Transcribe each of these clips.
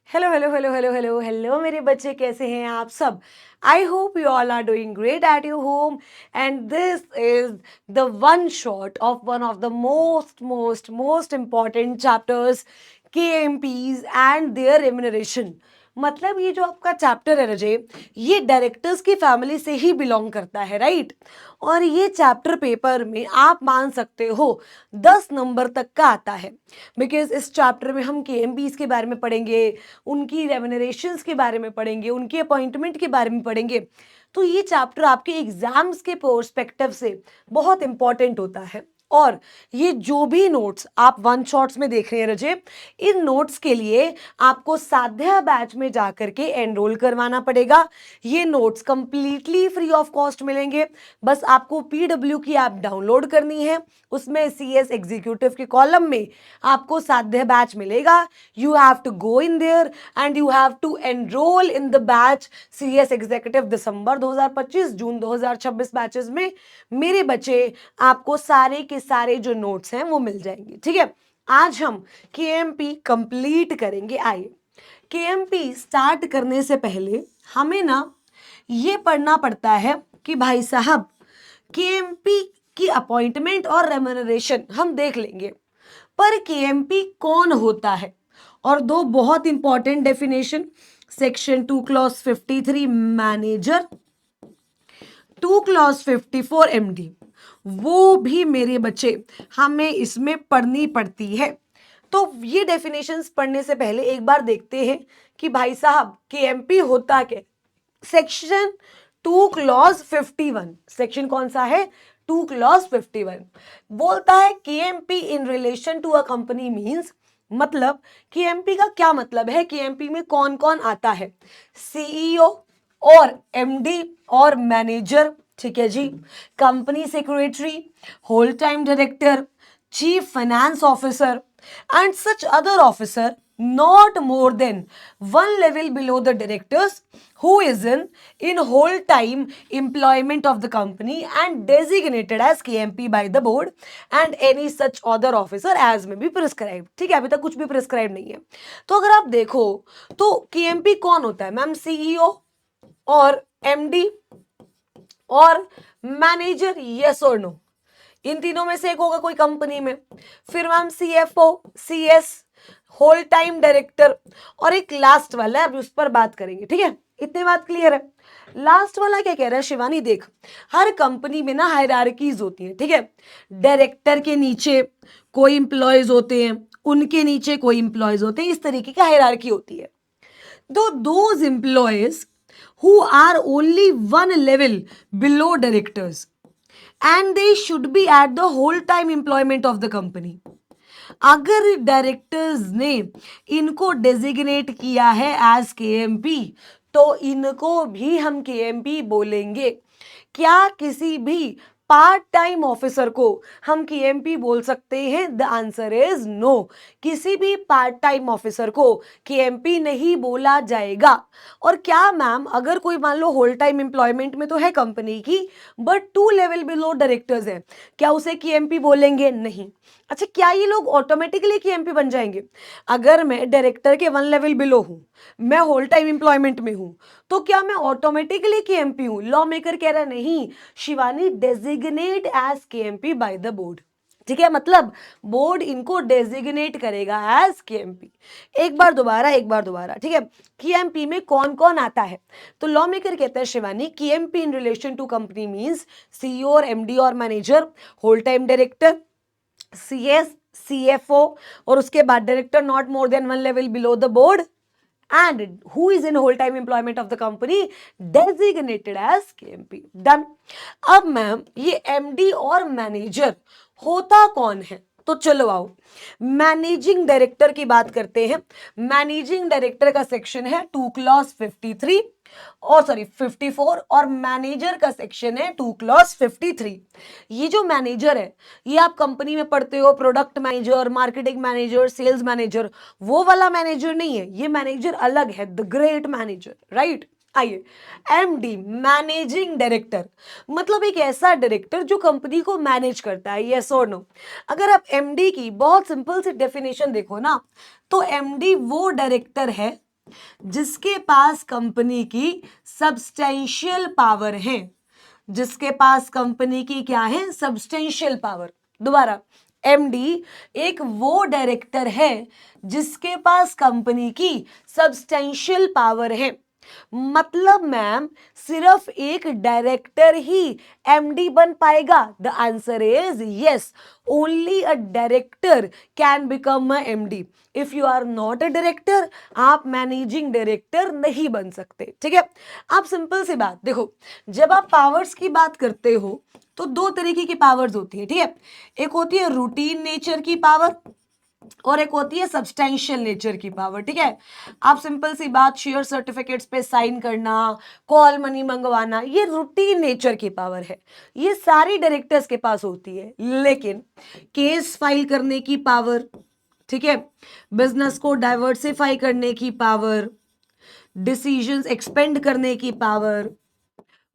Hello hello hello hello hello hello मेरे बच्चे, कैसे हैं आप सब? I hope you all are doing great at your home and this is the one shot of one of the most important chapters, KMPs and their remuneration. मतलब ये जो आपका चैप्टर है रजय, ये डायरेक्टर्स की फैमिली से ही बिलोंग करता है, राइट? और ये चैप्टर पेपर में आप मान सकते हो 10 नंबर तक का आता है, बिकॉज इस चैप्टर में हम KMPs के बारे में पढ़ेंगे, उनकी रेम्यूनरेशंस के बारे में पढ़ेंगे, उनके अपॉइंटमेंट के बारे में पढ़ेंगे। तो ये चैप्टर आपके एग्जाम्स के पर्सपेक्टिव से बहुत इंपॉर्टेंट होता है। और ये जो भी नोट्स आप वन शॉट्स में देख रहे हैं रजे, इन नोट्स के लिए आपको साध्या बैच में जाकर के एनरोल करवाना पड़ेगा। ये notes completely free of cost मिलेंगे। बस आपको PW की ऐप डाउनलोड करनी है, उसमें CS एग्जीक्यूटिव के कॉलम में आपको साध्या बैच मिलेगा। You have to go in there and you have to enrol in the batch CS executive December 2025 June 2026 batches में। मेरे बच्चे, आपको सारे के सारे जो नोट्स हैं वो मिल जाएंगे, ठीक है? आज हम KMP कंप्लीट करेंगे। आइए, KMP स्टार्ट करने से पहले हमें ना ये पढ़ना पड़ता है कि भाई साहब, KMP की अपॉइंटमेंट और रेम्यूनरेशन हम देख लेंगे, पर KMP कौन होता है? और दो बहुत important definition, section 2 clause 53 manager, 2 clause 54 MD, वो भी मेरे बच्चे हमें इसमें पढ़नी पड़ती है। तो ये डेफिनेशंस पढ़ने से पहले एक बार देखते हैं कि भाई साहब KMP होता क्या। सेक्शन 2 क्लॉज 51, सेक्शन कौन सा है? 2 क्लॉज 51 बोलता है KMP in relation to a company means, मतलब KMP का क्या मतलब है? KMP में कौन कौन आता है? CEO और MD और मैनेजर, ठीक है जी, company secretary, whole time director, chief finance officer and such other officer not more than one level below the directors who is in whole time employment of the company and designated as KMP by the board and any such other officer as may be prescribed। ठीक है, अभी तक कुछ भी prescribe नहीं है। तो अगर आप देखो तो KMP कौन होता है मैम? CEO और MD और मैनेजर, यस और नो? इन तीनों में से एक होगा कोई कंपनी में। फिर ma'am CFO, CS, whole time director, और एक लास्ट वाला है, अभी उस पर बात करेंगे, ठीक है? इतनी बात क्लियर है? लास्ट वाला क्या कह रहा है शिवानी? देख, हर कंपनी में ना हायरार्कीज होती हैं, ठीक है? डायरेक्टर के नीचे कोई इंप्लॉयज होते हैं, उनके नीचे कोई इंप्लॉयज होते हैं, इस तरीके की हायरार्की होती है। Those employees who are only one level below directors and they should be at the whole time employment of the company। अगर डायरेक्टर्स ने इनको डेजिग्नेट किया है एज KMP, तो इनको भी हम KMP बोलेंगे। क्या किसी भी पार्ट टाइम ऑफिसर को हम KMP बोल सकते हैं? The answer is no. किसी भी पार्ट टाइम ऑफिसर को KMP नहीं बोला जाएगा। और क्या मैम, अगर कोई मान लो होल टाइम एम्प्लॉयमेंट में तो है कंपनी की, बट 2 लेवल बिलो डायरेक्टर्स है, क्या उसे KMP बोलेंगे? नहीं। अच्छा, क्या ये लोग ऑटोमेटिकली KMP बन जाएंगे? अगर मैं डायरेक्टर के 1 लेवल बिलो हूं, मैं होल टाइम एम्प्लॉयमेंट में हूं, तो क्या मैं ऑटोमेटिकली KMP हूं? लॉ मेकर कह रहा नहीं Shivani, designate as KMP by the board. ठीक है, मतलब बोर्ड इनको डेजिग्नेट करेगा एज KMP। एक बार दोबारा, ठीक है? KMP में कौन कौन आता है? तो लॉ मेकर कहता है Shivani, KMP in relation to company means CEO और MD और manager, whole time director, CS, CFO, और उसके बाद director not more than 1 level below the board and who is in whole time employment of the company designated as KMP। Done. अब ma'am ये MD और manager होता कौन है? तो चलो आओ मैनेजिंग डायरेक्टर की बात करते हैं। मैनेजिंग डायरेक्टर का सेक्शन है 2 क्लॉज 53 और 54, और मैनेजर का सेक्शन है 2 क्लॉज 53। ये जो मैनेजर है, ये आप कंपनी में पढ़ते हो, product manager, marketing manager, sales manager, वो वाला मैनेजर नहीं है। ये मैनेजर अलग है, द ग्रेट मैनेजर, राइट? आइए, MD मैनेजिंग डायरेक्टर, मतलब एक ऐसा डायरेक्टर जो कंपनी को मैनेज करता है, यस और नो? अगर आप MD की बहुत सिंपल सी डेफिनेशन देखो ना, तो MD वो डायरेक्टर है जिसके पास कंपनी की सब्सटेंशियल पावर है, जिसके पास कंपनी की क्या है, सब्सटेंशियल पावर। दोबारा, एमडी एक वो डायरेक्टर है जिसके पास कंपनी की सब्सटेंशियल पावर है। मतलब मैम सिर्फ एक डायरेक्टर ही एमडी बन पाएगा? The answer is yes, only a director can become a MD. If you are not a director, आप मैनेजिंग डायरेक्टर नहीं बन सकते। ठीक है, आप सिंपल सी बात देखो, जब आप पावर्स की बात करते हो तो दो तरीके की पावर्स होती है। ठीक है, एक होती है रूटीन नेचर की पावर और एक होती है सब्सटेंशियल नेचर की पावर। ठीक है, आप सिंपल सी बात, शेयर सर्टिफिकेट्स पे साइन करना, कॉल मनी मंगवाना, ये रूटीन नेचर की पावर है, ये सारी डायरेक्टर्स के पास होती है। लेकिन केस फाइल करने की पावर, ठीक है, बिजनेस को डाइवर्सिफाई करने की पावर, डिसीजंस एक्सपेंड करने की पावर,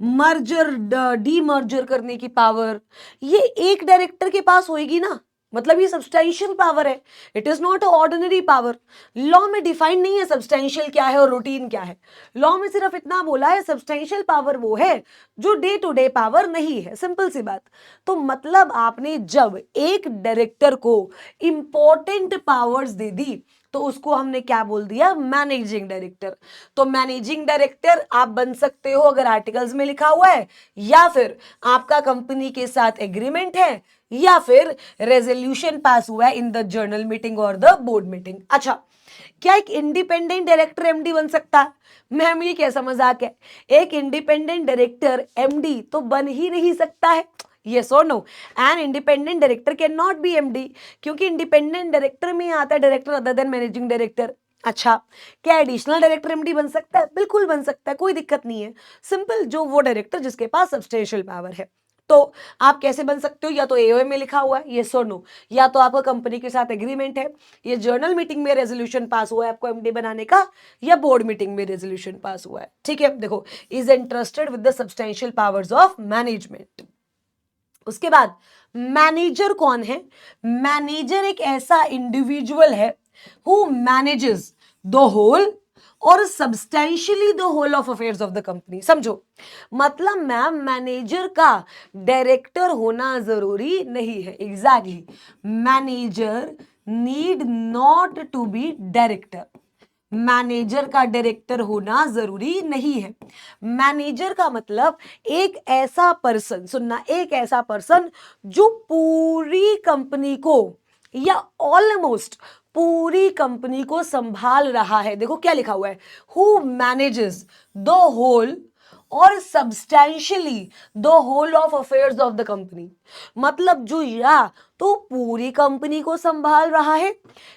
मर्जर डीमर्जर करने की पावर, ये एक डायरेक्टर के पास होएगी ना, मतलब ये सब्सटेंशियल पावर है। It is not a ordinary power. Law में डिफाइन नहीं है सब्सटेंशियल क्या है और रूटीन क्या है। लॉ में सिर्फ इतना बोला है, सब्सटेंशियल पावर वो है जो डे टू डे पावर नहीं है। सिंपल सी बात। तो मतलब आपने जब एक डायरेक्टर को इंपॉर्टेंट पावर्स दे दी तो उसको हमने क्या बोल दिया, मैनेजिंग डायरेक्टर। तो मैनेजिंग डायरेक्टर आप बन सकते हो अगर आर्टिकल्स में लिखा हुआ है, या फिर आपका कंपनी के साथ एग्रीमेंट है, या फिर रेजोल्यूशन पास हुआ है इन द जर्नल मीटिंग और द बोर्ड मीटिंग। अच्छा, क्या एक इंडिपेंडेंट डायरेक्टर एमडी बन सकता है? मैम ये कैसा मजाक है, एक इंडिपेंडेंट डायरेक्टर एमडी तो बन ही नहीं सकता है। यस और no, an independent director can not be MD, क्योंकि इंडिपेंडेंट डायरेक्टर में आता है director other than managing director. अच्छा, क्या एडिशनल डायरेक्टर एमडी बन सकता है? बिल्कुल बन सकता है, कोई दिक्कत नहीं है। सिंपल, जो वो डायरेक्टर जिसके पास सब्सटेंशियल पावर है। तो आप कैसे बन सकते हो, या तो एओए में लिखा हुआ है यस और नो, या तो आपका कंपनी के साथ एग्रीमेंट है, ये जर्नल मीटिंग में रेजोल्यूशन पास हुआ है आपको एमडी बनाने का, या बोर्ड मीटिंग में रेजोल्यूशन पास हुआ है। ठीक है, देखो, is interested with the substantial powers of management. उसके बाद मैनेजर कौन है? मैनेजर एक ऐसा इंडिविजुअल है who manages the whole or substantially the whole of affairs of the company. समझो, मतलब मैम मैनेजर का डायरेक्टर होना जरूरी नहीं है। Exactly, manager need not to be director. Manager का डायरेक्टर होना जरूरी नहीं है। मैनेजर का मतलब एक ऐसा पर्सन, सुनना, एक ऐसा पर्सन जो पूरी कंपनी को या ऑलमोस्ट पूरी कंपनी को संभाल रहा है। देखो क्या लिखा हुआ है, who manages the whole or substantially the whole of affairs of the company. मतलब जो या तो पूरी कंपनी को संभाल रहा है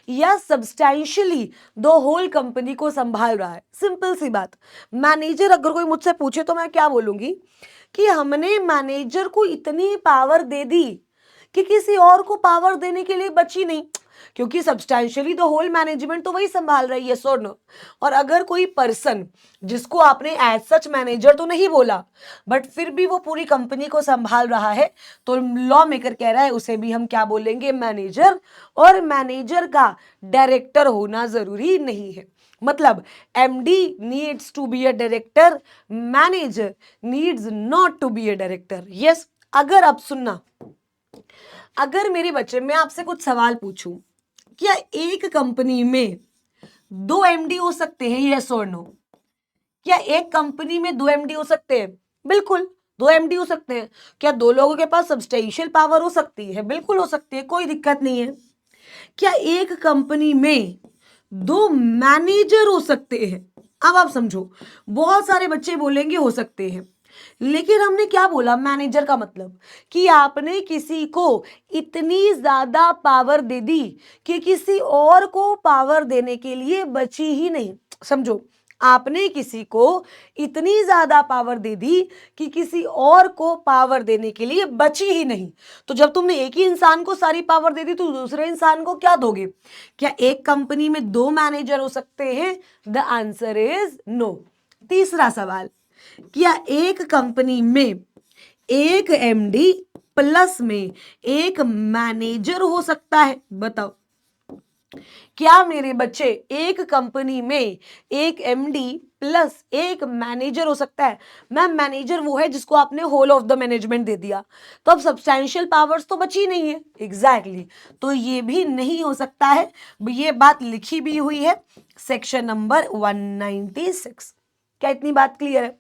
या सब्सटेंशियली द होल कंपनी को संभाल रहा है। सिंपल सी बात, मैनेजर अगर कोई मुझसे पूछे तो मैं क्या बोलूंगी कि हमने मैनेजर को इतनी पावर दे दी कि किसी और को पावर देने के लिए बची नहीं, क्योंकि सब्सटेंशियली द होल मैनेजमेंट तो वही संभाल रही है। So no. और अगर कोई पर्सन जिसको आपने एज सच मैनेजर तो नहीं बोला बट फिर भी वो पूरी कंपनी को संभाल रहा है, तो लॉ मेकर कह रहा है उसे भी हम क्या बोलेंगे, मैनेजर। और मैनेजर का डायरेक्टर होना जरूरी नहीं है। मतलब MD needs to be a director, manager needs not to be a director. Yes, अगर आप सुनना, अगर मेरे बच्चे मैं आपसे कुछ सवाल पूछूं, क्या एक कंपनी में दो एमडी हो सकते हैं, यस और नो? क्या एक कंपनी में दो एमडी हो सकते हैं? बिल्कुल, दो एमडी हो सकते हैं। क्या दो लोगों के पास सब्सटेंशियल पावर हो सकती है? बिल्कुल हो सकती है, कोई दिक्कत नहीं है। क्या एक कंपनी में दो मैनेजर हो सकते हैं? अब आप समझो, बहुत सारे बच्चे बोलेंगे हो सकते हैं, लेकिन हमने क्या बोला, मैनेजर का मतलब कि आपने किसी को इतनी ज्यादा पावर दे दी कि किसी और को पावर देने के लिए बची ही नहीं। समझो, आपने किसी को इतनी ज्यादा पावर दे दी कि किसी और को पावर देने के लिए बची ही नहीं। तो जब तुमने एक ही इंसान को सारी पावर दे दी तो दूसरे इंसान को क्या दोगे? क्या एक कंपनी में दो मैनेजर हो सकते हैं? The answer is no. तीसरा सवाल, क्या एक कंपनी में एक एमडी प्लस में एक मैनेजर हो सकता है? बताओ। क्या मेरे बच्चे एक कंपनी में एक एमडी प्लस एक मैनेजर हो सकता है? मैम मैनेजर वो है जिसको आपने होल ऑफ द मैनेजमेंट दे दिया, तो अब सब्सटैंशियल पावर्स तो बची नहीं है। एग्जैक्टली तो ये भी नहीं हो सकता है। ये बात लिखी भी हुई है सेक्शन नंबर 196। क्या इतनी बात क्लियर है?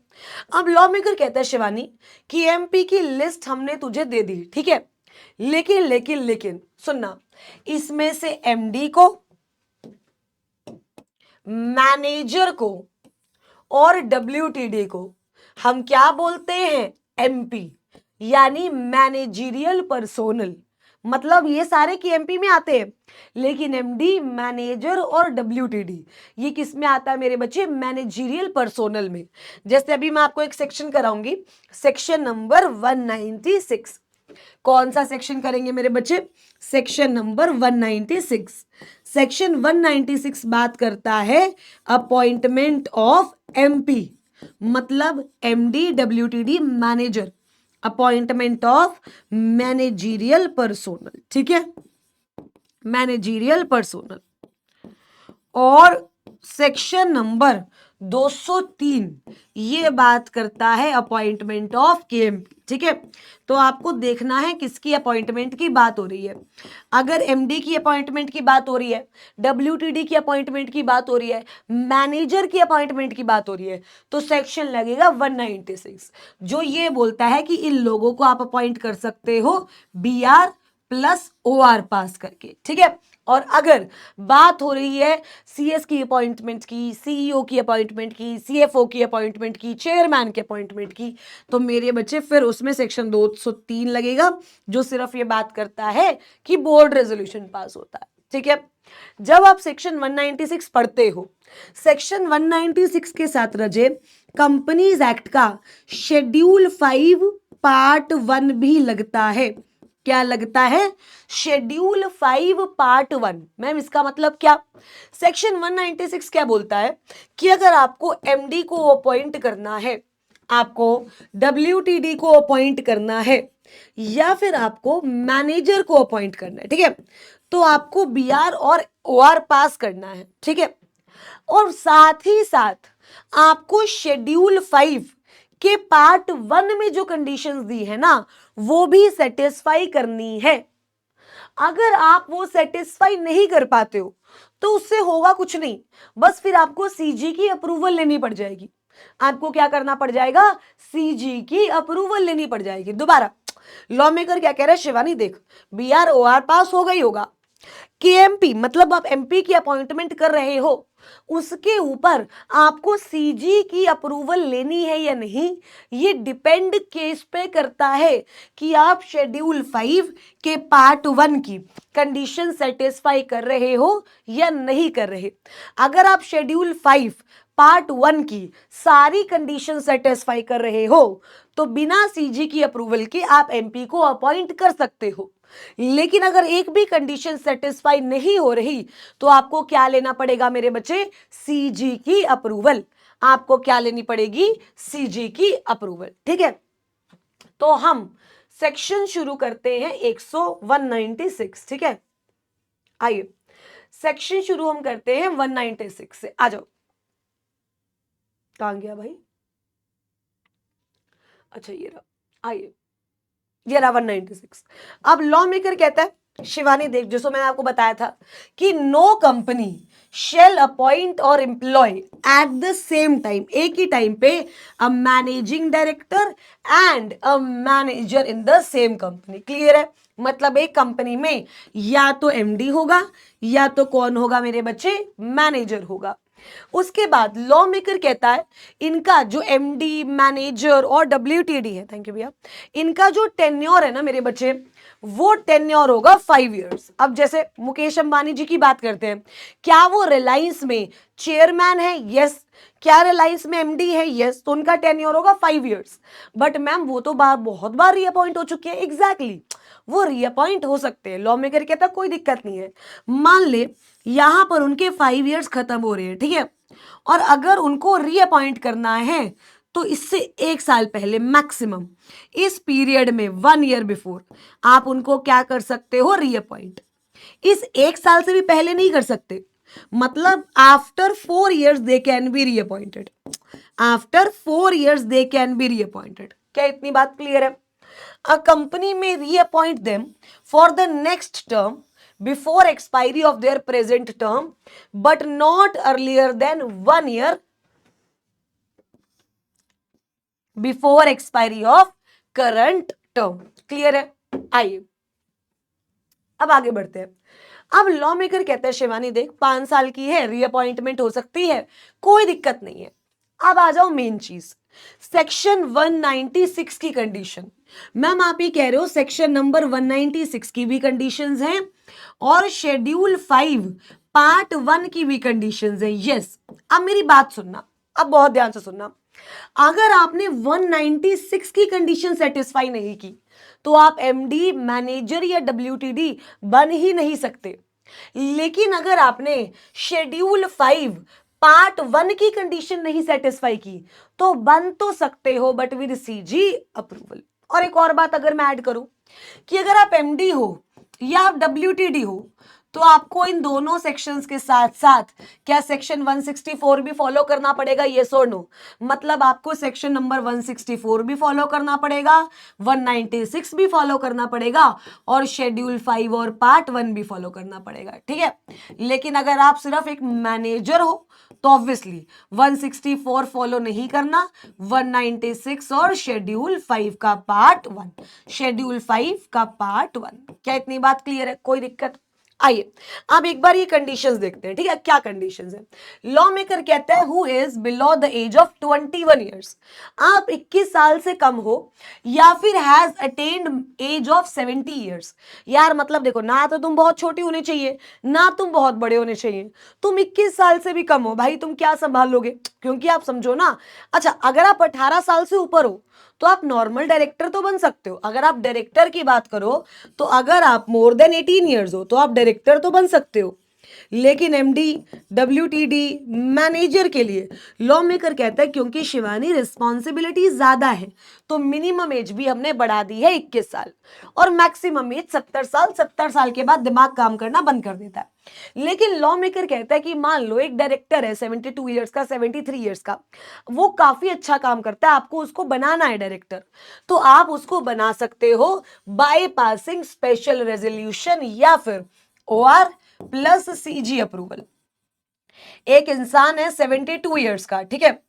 अब लॉ मेकर कहता है शिवानी कि एमपी की लिस्ट हमने तुझे दे दी, ठीक है, लेकिन लेकिन लेकिन सुनना, इसमें से एमडी को, मैनेजर को और डब्ल्यूटीडी को हम क्या बोलते हैं? एमपी, यानी मैनेजरियल पर्सोनल। मतलब ये सारे की एमपी में आते हैं, लेकिन एमडी, मैनेजर और डब्ल्यूटीडी ये किस में आता है मेरे बच्चे? मैनेजरियल पर्सोनल में। जैसे अभी मैं आपको एक सेक्शन कराऊंगी, सेक्शन नंबर 196। कौन सा सेक्शन करेंगे मेरे बच्चे? Section number 196। सेक्शन 196 बात करता है अपॉइंटमेंट ऑफ एमपी, मतलब MD, WTD, manager, appointment of managerial personnel, ठीक है, मैनेजरियल पर्सोनल। और सेक्शन नंबर 203 ये बात करता है अपॉइंटमेंट ऑफ केएमपी, ठीक है। तो आपको देखना है किसकी अपॉइंटमेंट की बात हो रही है। अगर एमडी की अपॉइंटमेंट की बात हो रही है, डब्ल्यूटीडी की अपॉइंटमेंट की बात हो रही है, मैनेजर की अपॉइंटमेंट की बात हो रही है, तो सेक्शन लगेगा 196, जो ये बोलता है कि इन लोगों को आप अपॉइंट कर सकते हो बीआर प्लस ओआर पास करके, ठीक है। और अगर बात हो रही है सीएस की अपॉइंटमेंट की, सीईओ की अपॉइंटमेंट की, सीएफओ की अपॉइंटमेंट की, चेयरमैन की अपॉइंटमेंट की, तो मेरे बच्चे फिर उसमें सेक्शन 203 लगेगा, जो सिर्फ ये बात करता है कि बोर्ड रेजोल्यूशन पास होता है, ठीक है। जब आप सेक्शन 196 पढ़ते हो, सेक्शन 196 के साथ रजे कंपनीज एक्ट का शेड्यूल 5 पार्ट 1 भी लगता है। क्या लगता है? Schedule 5 part 1। मैम इसका मतलब क्या? सेक्शन 196 क्या बोलता है कि अगर आपको एमडी को अपॉइंट करना है, आपको डब्ल्यूटीडी को अपॉइंट करना है, या फिर आपको मैनेजर को अपॉइंट करना है, ठीक है, तो आपको बीआर और ओआर पास करना है, ठीक है। और साथ ही साथ आपको शेड्यूल 5 के पार्ट 1 में जो कंडीशंस दी है ना, वो भी सेटिस्फाई करनी है। अगर आप वो सेटिस्फाई नहीं कर पाते हो तो उससे होगा कुछ नहीं, बस फिर आपको सीजी की अप्रूवल लेनी पड़ जाएगी। आपको क्या करना पड़ जाएगा? सीजी की अप्रूवल लेनी पड़ जाएगी। दोबारा लॉ मेकर क्या कह रहा है शिवानी, देख बीआर ओआर पास हो गई होगा, केएमपी मतलब आप एमपी की अपॉइंटमेंट कर रहे हो, उसके ऊपर आपको सीजी की अप्रूवल लेनी है या नहीं, ये डिपेंड केस पे करता है कि आप शेड्यूल 5 के पार्ट 1 की कंडीशन सेटिस्फाई कर रहे हो या नहीं कर रहे। अगर आप शेड्यूल 5 पार्ट 1 की सारी कंडीशन सेटिस्फाई कर रहे हो तो बिना सीजी की अप्रूवल के आप एमपी को अपॉइंट कर सकते हो। लेकिन अगर एक भी कंडीशन सेटिस्फाई नहीं हो रही तो आपको क्या लेना पड़ेगा मेरे बच्चे? सीजी की अप्रूवल। आपको क्या लेनी पड़ेगी? सीजी की अप्रूवल, ठीक है। तो हम सेक्शन शुरू करते हैं 196, ठीक है। आइए सेक्शन शुरू हम करते हैं 196 से। आ जाओ, कहां गया भाई? अच्छा ये रहा, आइए ये रहा 196। अब लॉ मेकर कहता है शिवानी देख, जैसे मैंने आपको बताया था कि no company shall appoint or employ at the same time, एक ही टाइम पे a managing director and a manager in the same company. Clear है? मतलब एक कंपनी में या तो एमडी होगा या तो कौन होगा मेरे बच्चे? मैनेजर होगा। उसके बाद लॉ मेकर कहता है इनका जो एमडी, मैनेजर और डब्ल्यूटीडी है, थैंक यू भैया, इनका जो टेन्योर है ना मेरे बच्चे, वो टेन्योर होगा 5 इयर्स। अब जैसे मुकेश अंबानी जी की बात करते हैं, क्या वो रिलायंस में चेयरमैन है? यस। क्या रिलायंस में एमडी है? यस। तो उनका टेन्योर होगा 5 इयर्स। बट मैम वो तो बहुत बार रीअपॉइंट हो चुके हैं। एग्जैक्टली वो रीअपॉइंट हो सकते हैं। लॉ मेकर कहता कोई दिक्कत नहीं है। मान ले यहां पर उनके 5 इयर्स खत्म हो रहे हैं, ठीक है, और अगर उनको रीअपॉइंट करना है तो इससे 1 साल पहले मैक्सिमम, इस पीरियड में 1 ईयर बिफोर आप उनको क्या कर सकते हो? रीअपॉइंट। इस 1 साल से भी पहले नहीं कर सकते, मतलब after 4 years they can be reappointed, after 4 years they can be reappointed. क्या इतनी बात क्लियर है? अ कंपनी में reappoint them for the next term before expiry of their present term but not earlier than 1 year before expiry of current term. Clear है? आइए अब आगे बढ़ते हैं। अब लॉ मेकर कहते हैं शिवानी देख 5 साल की है, रीअपॉइंटमेंट हो सकती है, कोई दिक्कत नहीं है। अब आ जाओ मेन चीज, सेक्शन 196 की कंडीशन। मैम आप ही कह रहे हो सेक्शन नंबर 196 की भी कंडीशंस हैं और शेड्यूल 5 पार्ट 1 की भी कंडीशंस हैं। यस, अब मेरी बात सुनना, अब बहुत ध्यान से सुनना। अगर आपने 196 की कंडीशन सेटिस्फाई नहीं की तो आप एमडी, मैनेजर या डब्ल्यूटीडी बन ही नहीं सकते। लेकिन अगर आपने शेड्यूल 5 पार्ट 1 की कंडीशन नहीं सेटिस्फाई की तो बन तो सकते हो बट विद सीजी अप्रूवल। और एक और बात अगर मैं ऐड करूं कि अगर आप एमडी हो या आप डब्ल्यूटीडी हो तो आपको इन दोनों सेक्शंस के साथ साथ क्या सेक्शन 164 भी फॉलो करना पड़ेगा? यस और नो? मतलब आपको सेक्शन नंबर 164 भी फॉलो करना पड़ेगा, 196 भी फॉलो करना पड़ेगा और शेड्यूल 5 और पार्ट 1 भी फॉलो करना पड़ेगा। ठीक है, लेकिन अगर आप सिर्फ एक मैनेजर हो तो ऑब्वियसली 164 फॉलो नहीं करना, 196 और शेड्यूल 5 का पार्ट 1, शेड्यूल 5 का पार्ट 1। क्या इतनी बात क्लियर है? कोई दिक्कत? आइए अब एक बार ये कंडीशंस देखते हैं। ठीक है, क्या कंडीशंस है? लॉ मेकर कहता है who is below the age of 21 years, आप 21 साल से कम हो या फिर has attained age of 70 years. यार मतलब देखो, ना तो तुम बहुत छोटी होनी चाहिए ना तुम बहुत बड़े होने चाहिए, तुम 21 साल से भी कम हो, भाई तुम क्या संभाल लोगे? क्योंकि आप समझो ना, अच्छा अगर आप 18 साल से ऊपर हो तो आप नॉर्मल डायरेक्टर तो बन सकते हो। अगर आप डायरेक्टर की बात करो तो अगर आप मोर देन 18 ईयर्स हो तो आप डायरेक्टर तो बन सकते हो। लेकिन एमडी, डब्ल्यूटीडी, मैनेजर के लिए लॉ मेकर कहता है क्योंकि शिवानी रिस्पॉन्सिबिलिटी ज्यादा है तो मिनिमम एज भी हमने बढ़ा दी है 21 साल और मैक्सिमम एज 70 साल। 70 साल के बाद दिमाग काम करना बंद कर देता है। लेकिन लॉ मेकर कहता है कि मान लो एक डायरेक्टर है 72 ईयर्स का, 73 ईयर्स का, वो काफी अच्छा काम करता है, आपको उसको बनाना है डायरेक्टर, तो आप उसको बना सकते हो बाय पासिंग स्पेशल रेजोल्यूशन या फिर ओआर प्लस सीजी अप्रूवल। एक इंसान है 72 ईयर्स का, ठीक है,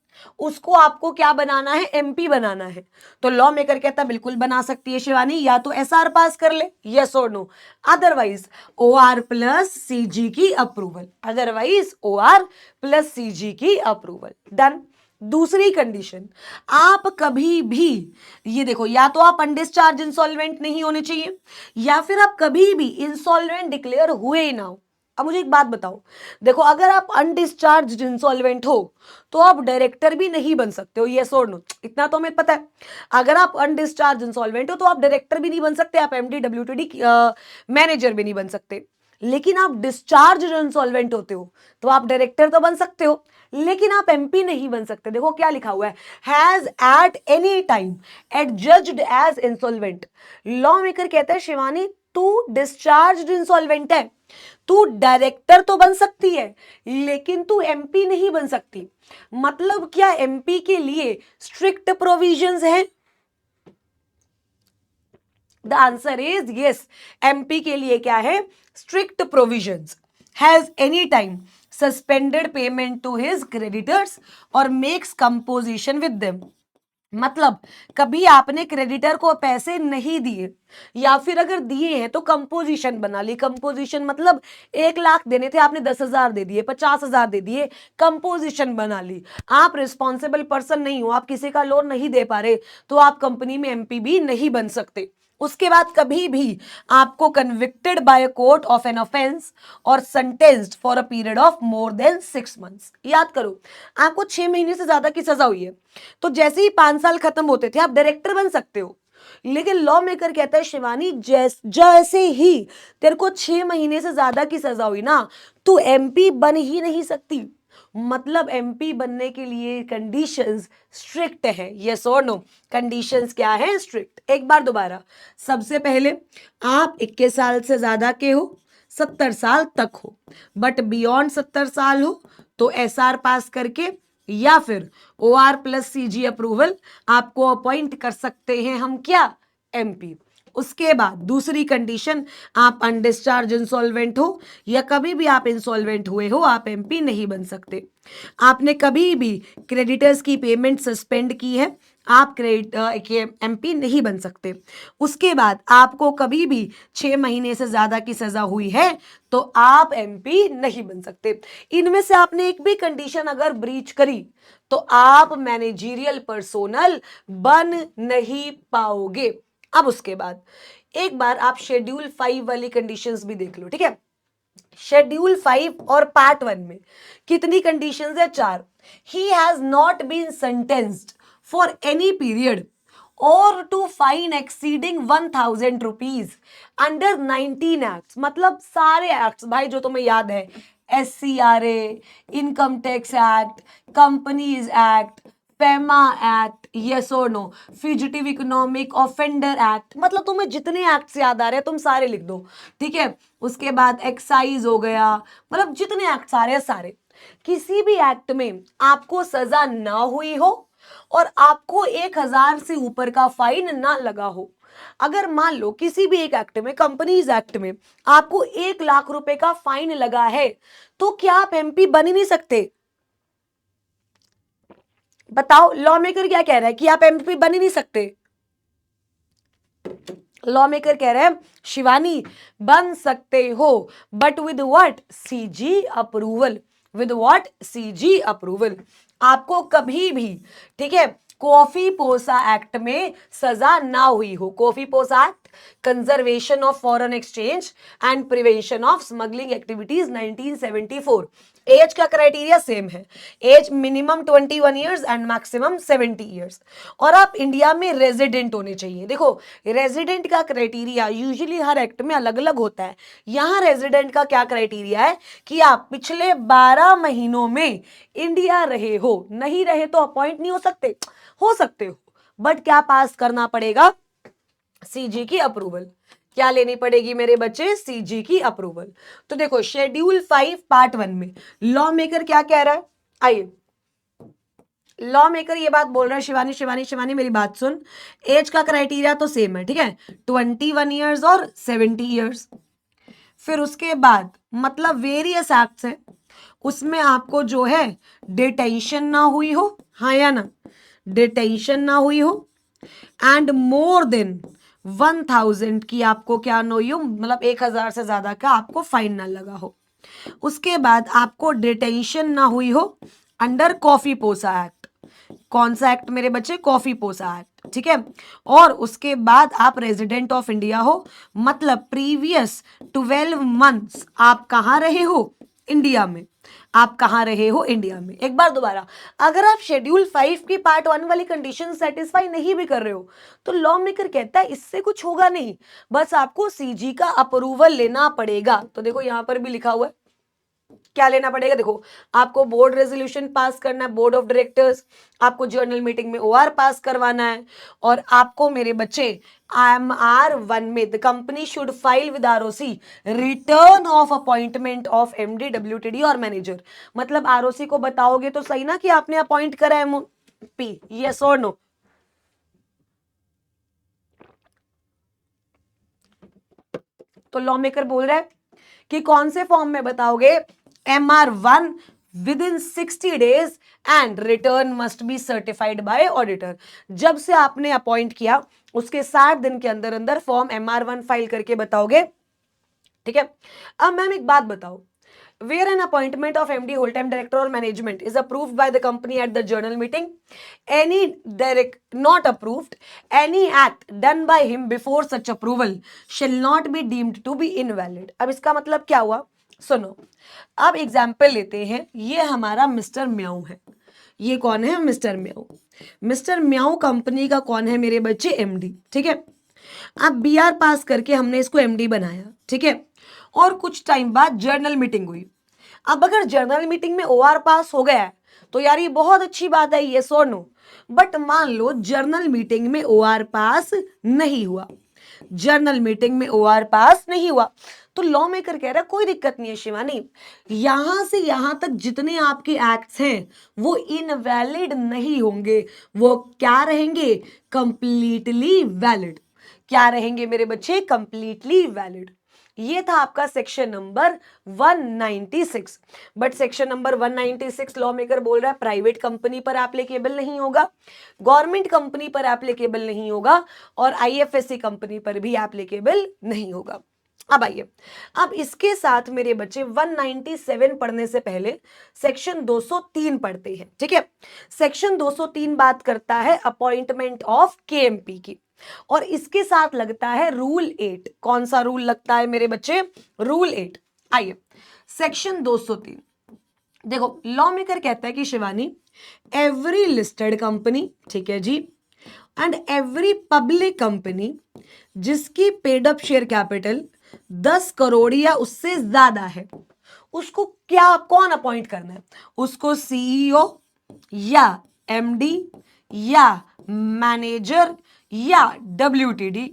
उसको आपको क्या बनाना है? एमपी बनाना है। तो लॉ मेकर कहता बिल्कुल बना सकती है शिवानी, या तो एसआर पास कर ले, यस और no, otherwise OR plus CG की approval, otherwise OR plus CG की अप्रूवल। डन। दूसरी कंडीशन, आप कभी भी, ये देखो, या तो आप अनडिस्चार्ज इंसॉल्वेंट नहीं होने चाहिए या फिर आप कभी भी इंसॉल्वेंट डिक्लेयर हुए ही ना हो। अब मुझे एक बात बताओ, देखो अगर आप अनडिस्चार्ज इंसॉल्वेंट हो तो आप डायरेक्टर भी नहीं बन सकते हो, यस और नो? इतना तो हमें पता है। अगर आप अनडिस्चार्ज इंसॉल्वेंट हो तो आप डायरेक्टर भी नहीं बन सकते, आप एमडी, डब्ल्यूटीडी, मैनेजर भी नहीं बन सकते। लेकिन आप डिस्चार्ज इंसॉल्वेंट होते हो तो आप डायरेक्टर तो बन सकते हो लेकिन आप एमपी नहीं बन सकते। देखो क्या लिखा हुआ है, has at any time adjudged as insolvent. Law maker कहता है शिवानी तू डिस्चार्ज इंसॉल्वेंट है, तू डायरेक्टर तो बन सकती है लेकिन तू एमपी नहीं बन सकती। मतलब क्या एमपी के लिए स्ट्रिक्ट प्रोविजंस हैं? The answer is yes, MP के लिए क्या है? Strict provisions. Has any time suspended payment to his creditors or makes composition with them. मतलब कभी आपने क्रेडिटर को पैसे नहीं दिए या फिर अगर दिए हैं तो कंपोजिशन बना ली। कंपोजिशन मतलब 1 लाख देने थे, आपने 10,000 दे दिए, 50,000 दे दिए, कंपोजिशन बना ली। आप रिस्पॉन्सिबल पर्सन नहीं हो, आप किसी का लोन नहीं दे पा रहे तो आप कंपनी में एमपी भी नहीं बन सकते। उसके बाद कभी भी आपको convicted by court of an offence और sentenced for a period of more than 6 months, याद करो आपको 6 महीने से ज्यादा की सजा हुई है तो जैसे ही 5 साल खत्म होते थे आप डायरेक्टर बन सकते हो। लेकिन लॉ मेकर कहता है शिवानी जैसे ही तेरे को 6 महीने से ज्यादा की सजा हुई ना, तू एमपी बन ही नहीं सकती। मतलब एमपी बनने के लिए कंडीशंस स्ट्रिक्ट है, यस और नो? कंडीशंस क्या है? स्ट्रिक्ट। एक बार दोबारा, सबसे पहले आप 21 साल से ज्यादा के हो, 70 साल तक हो, बट बियॉन्ड 70 साल हो तो SR पास करके या फिर OR प्लस CG अप्रूवल आपको अपॉइंट कर सकते हैं हम क्या, MP। उसके बाद दूसरी कंडीशन, आप अनडिस्चार्ज इंसॉल्वेंट हो या कभी भी आप इंसॉल्वेंट हुए हो, आप MP नहीं बन सकते। आपने कभी भी क्रेडिटर्स की पेमेंट सस्पेंड की है, आप MP नहीं बन सकते। उसके बाद आपको कभी भी 6 महीने से ज्यादा की सजा हुई है तो आप MP नहीं बन सकते। इनमें से आपने एक भी कंडीशन अगर ब्रीच करी तो आप मैनेजरियल पर्सोनल बन नहीं पाओगे। अब उसके बाद एक बार आप शेड्यूल 5 वाली कंडीशंस भी देख लो, ठीक है। शेड्यूल 5 और पार्ट 1 में कितनी कंडीशंस है, 4। He has not been sentenced for any period or to fine exceeding 1000 rupees under 19 act, मतलब सारे एक्ट्स भाई जो तुम्हें याद है, SCRA, income tax act, companies act, FEMA act, yes और no, fugitive economic offender act, मतलब तुम्हें जितने एक्ट्स याद आ रहे हैं तुम सारे लिख दो, ठीक है। उसके बाद एक्साइज हो गया, मतलब जितने एक्ट आ रहे हैं सारे। किसी भी एक्ट में आपको सजा ना हुई हो और आपको 1000 से ऊपर का फाइन ना लगा हो। अगर मान लो किसी भी एक एक्ट में, कंपनीज एक्ट में आपको 1 लाख रुपए का फाइन लगा है तो क्या आप MP बन ही नहीं सकते? बताओ, लॉ मेकर क्या कह रहा है कि आप MP बन ही नहीं सकते। लॉ मेकर कह रहे हैं शिवानी बन सकते हो, but with what, CG approval. With what, CG approval. आपको कभी भी, ठीक है, कॉफी पोसा एक्ट में सजा ना हुई हो। COFEPOSA act, conservation of foreign exchange and prevention of smuggling activities 1974। Age का क्राइटेरिया सेम है, age minimum 21 years and maximum 70 years. और आप इंडिया में रेजिडेंट होने चाहिए। देखो, रेजिडेंट का क्राइटेरिया यूजुअली हर एक्ट में अलग अलग होता है। यहां रेजिडेंट का क्या क्राइटेरिया है कि आप पिछले 12 महीनों में इंडिया रहे हो, नहीं रहे तो अपॉइंट नहीं हो सकते हो, बट क्या पास करना पड़ेगा, CG की अप्रूवल। क्या लेनी पड़ेगी मेरे बच्चे, CG की अप्रूवल। तो देखो शेड्यूल 5 पार्ट 1 में लॉ मेकर क्या कह रहा है, आइए। लॉ मेकर ये बात बोल रहा है, शिवानी शिवानी शिवानी मेरी बात सुन, एज का क्राइटेरिया तो सेम है, ठीक है, 21 ईयर्स और 70 ईयर्स। फिर उसके बाद मतलब वेरियस एक्ट्स है, उसमें आपको जो है डिटेंशन ना हुई हो, हाँ या ना, डिटेंशन ना हुई हो, एंड मोर देन 1000 की आपको क्या नो यू, मतलब 1000 से ज्यादा का आपको फाइन ना लगा हो। उसके बाद आपको डिटेंशन ना हुई हो अंडर कॉफी पोसा एक्ट। कौन सा एक्ट मेरे बच्चे, कॉफी पोसा एक्ट, ठीक है। और उसके बाद आप रेजिडेंट ऑफ इंडिया हो, मतलब प्रीवियस 12 मंथ्स आप कहां रहे हो, इंडिया में। आप कहां रहे हो, इंडिया में। एक बार दोबारा, अगर आप शेड्यूल 5 की पार्ट 1 वाली कंडीशन सेटिस्फाई नहीं भी कर रहे हो तो लॉ मेकर कहता है इससे कुछ होगा नहीं, बस आपको CG का अप्रूवल लेना पड़ेगा। तो देखो यहां पर भी लिखा हुआ है क्या लेना पड़ेगा, देखो आपको बोर्ड रेजोल्यूशन पास करना है, बोर्ड ऑफ डायरेक्टर्स, आपको जर्नल मीटिंग में OR पास करवाना है, और आपको मेरे बच्चे MR1 में the company should file with ROC return of appointment of MD WTD और मैनेजर। मतलब ROC को बताओगे तो सही ना कि आपने अपॉइंट करा है MP, यस और नो। तो लॉ मेकर बोल रहा है कि कौन से फॉर्म में बताओगे, MR1 with in 60 days and return must be certified by auditor. जब से आपने अपॉइंट किया उसके 60 दिन के अंदर अंदर फॉर्म MR1 फाइल करके बताओगे, ठीक है। अब मैम एक बात बताओ, where an appointment of MD whole time director or management is approved by the company at the journal meeting, any direct not approved, any act done by him before such approval shall not be deemed to be invalid। अब इसका मतलब क्या हुआ, सुनो। अब example लेते हैं, ये हमारा मिस्टर म्याऊ है। ये कौन है, मिस्टर म्याऊ। मिस्टर म्याऊ कंपनी का कौन है मेरे बच्चे, MD, ठीक है। अब BR पास करके हमने इसको MD बनाया, ठीक है। और कुछ टाइम बाद जर्नल मीटिंग हुई। अब अगर जर्नल मीटिंग में OR पास हो गया है तो यार ये बहुत अच्छी बात है, ये सो नो। बट मान लो जर्नल मीटिंग में OR पास नहीं हुआ, जर्नल मीटिंग में ओआर पास नहीं हुआ। तो लॉ मेकर कह रहा है कोई दिक्कत नहीं है शिवानी, यहां से यहां तक जितने आपके एक्ट्स हैं वो इनवैलिड नहीं होंगे, वो क्या रहेंगे, कंप्लीटली वैलिड। क्या रहेंगे मेरे बच्चे, कंप्लीटली वैलिड। ये था आपका section number 196। But section number 196 law maker बोल रहा है प्राइवेट कंपनी पर एप्लीकेबल नहीं होगा, गवर्नमेंट कंपनी पर एप्लीकेबल नहीं होगा, और आईएफएससी कंपनी पर भी एप्लीकेबल नहीं होगा। अब आइए, अब इसके साथ मेरे बच्चे 197 पढ़ने से पहले सेक्शन 203 पढ़ते हैं, ठीक है। सेक्शन 203 बात करता है अपॉइंटमेंट ऑफ केएमपी की, और इसके साथ लगता है रूल 8। कौन सा रूल लगता है मेरे बच्चे, रूल 8। आइए सेक्शन 203 देखो, लॉ मेकर कहता है कि शिवानी एवरी लिस्टेड कंपनी, ठीक है जी, एंड एवरी पब्लिक कंपनी जिसकी paid up share capital 10 crore या उससे ज्यादा है, उसको क्या, कौन अपॉइंट करना है, उसको सीईओ या एमडी या मैनेजर या डब्ल्यूटीडी,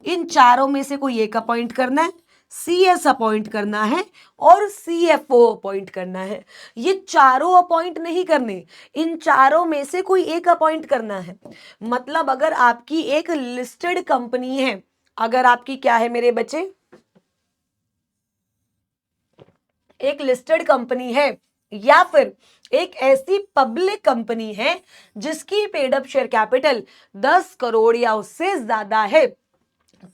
इन चारों में से कोई एक अपॉइंट करना है, सीएस अपॉइंट करना है और सीएफओ अपॉइंट करना है। ये चारों अपॉइंट नहीं करने, इन चारों में से कोई एक अपॉइंट करना है। मतलब अगर आपकी एक लिस्टेड कंपनी है, अगर आपकी क्या है मेरे बच्चे, एक लिस्टेड कंपनी है या फिर एक ऐसी पब्लिक कंपनी है जिसकी paid up share capital 10 crore या उससे ज्यादा है,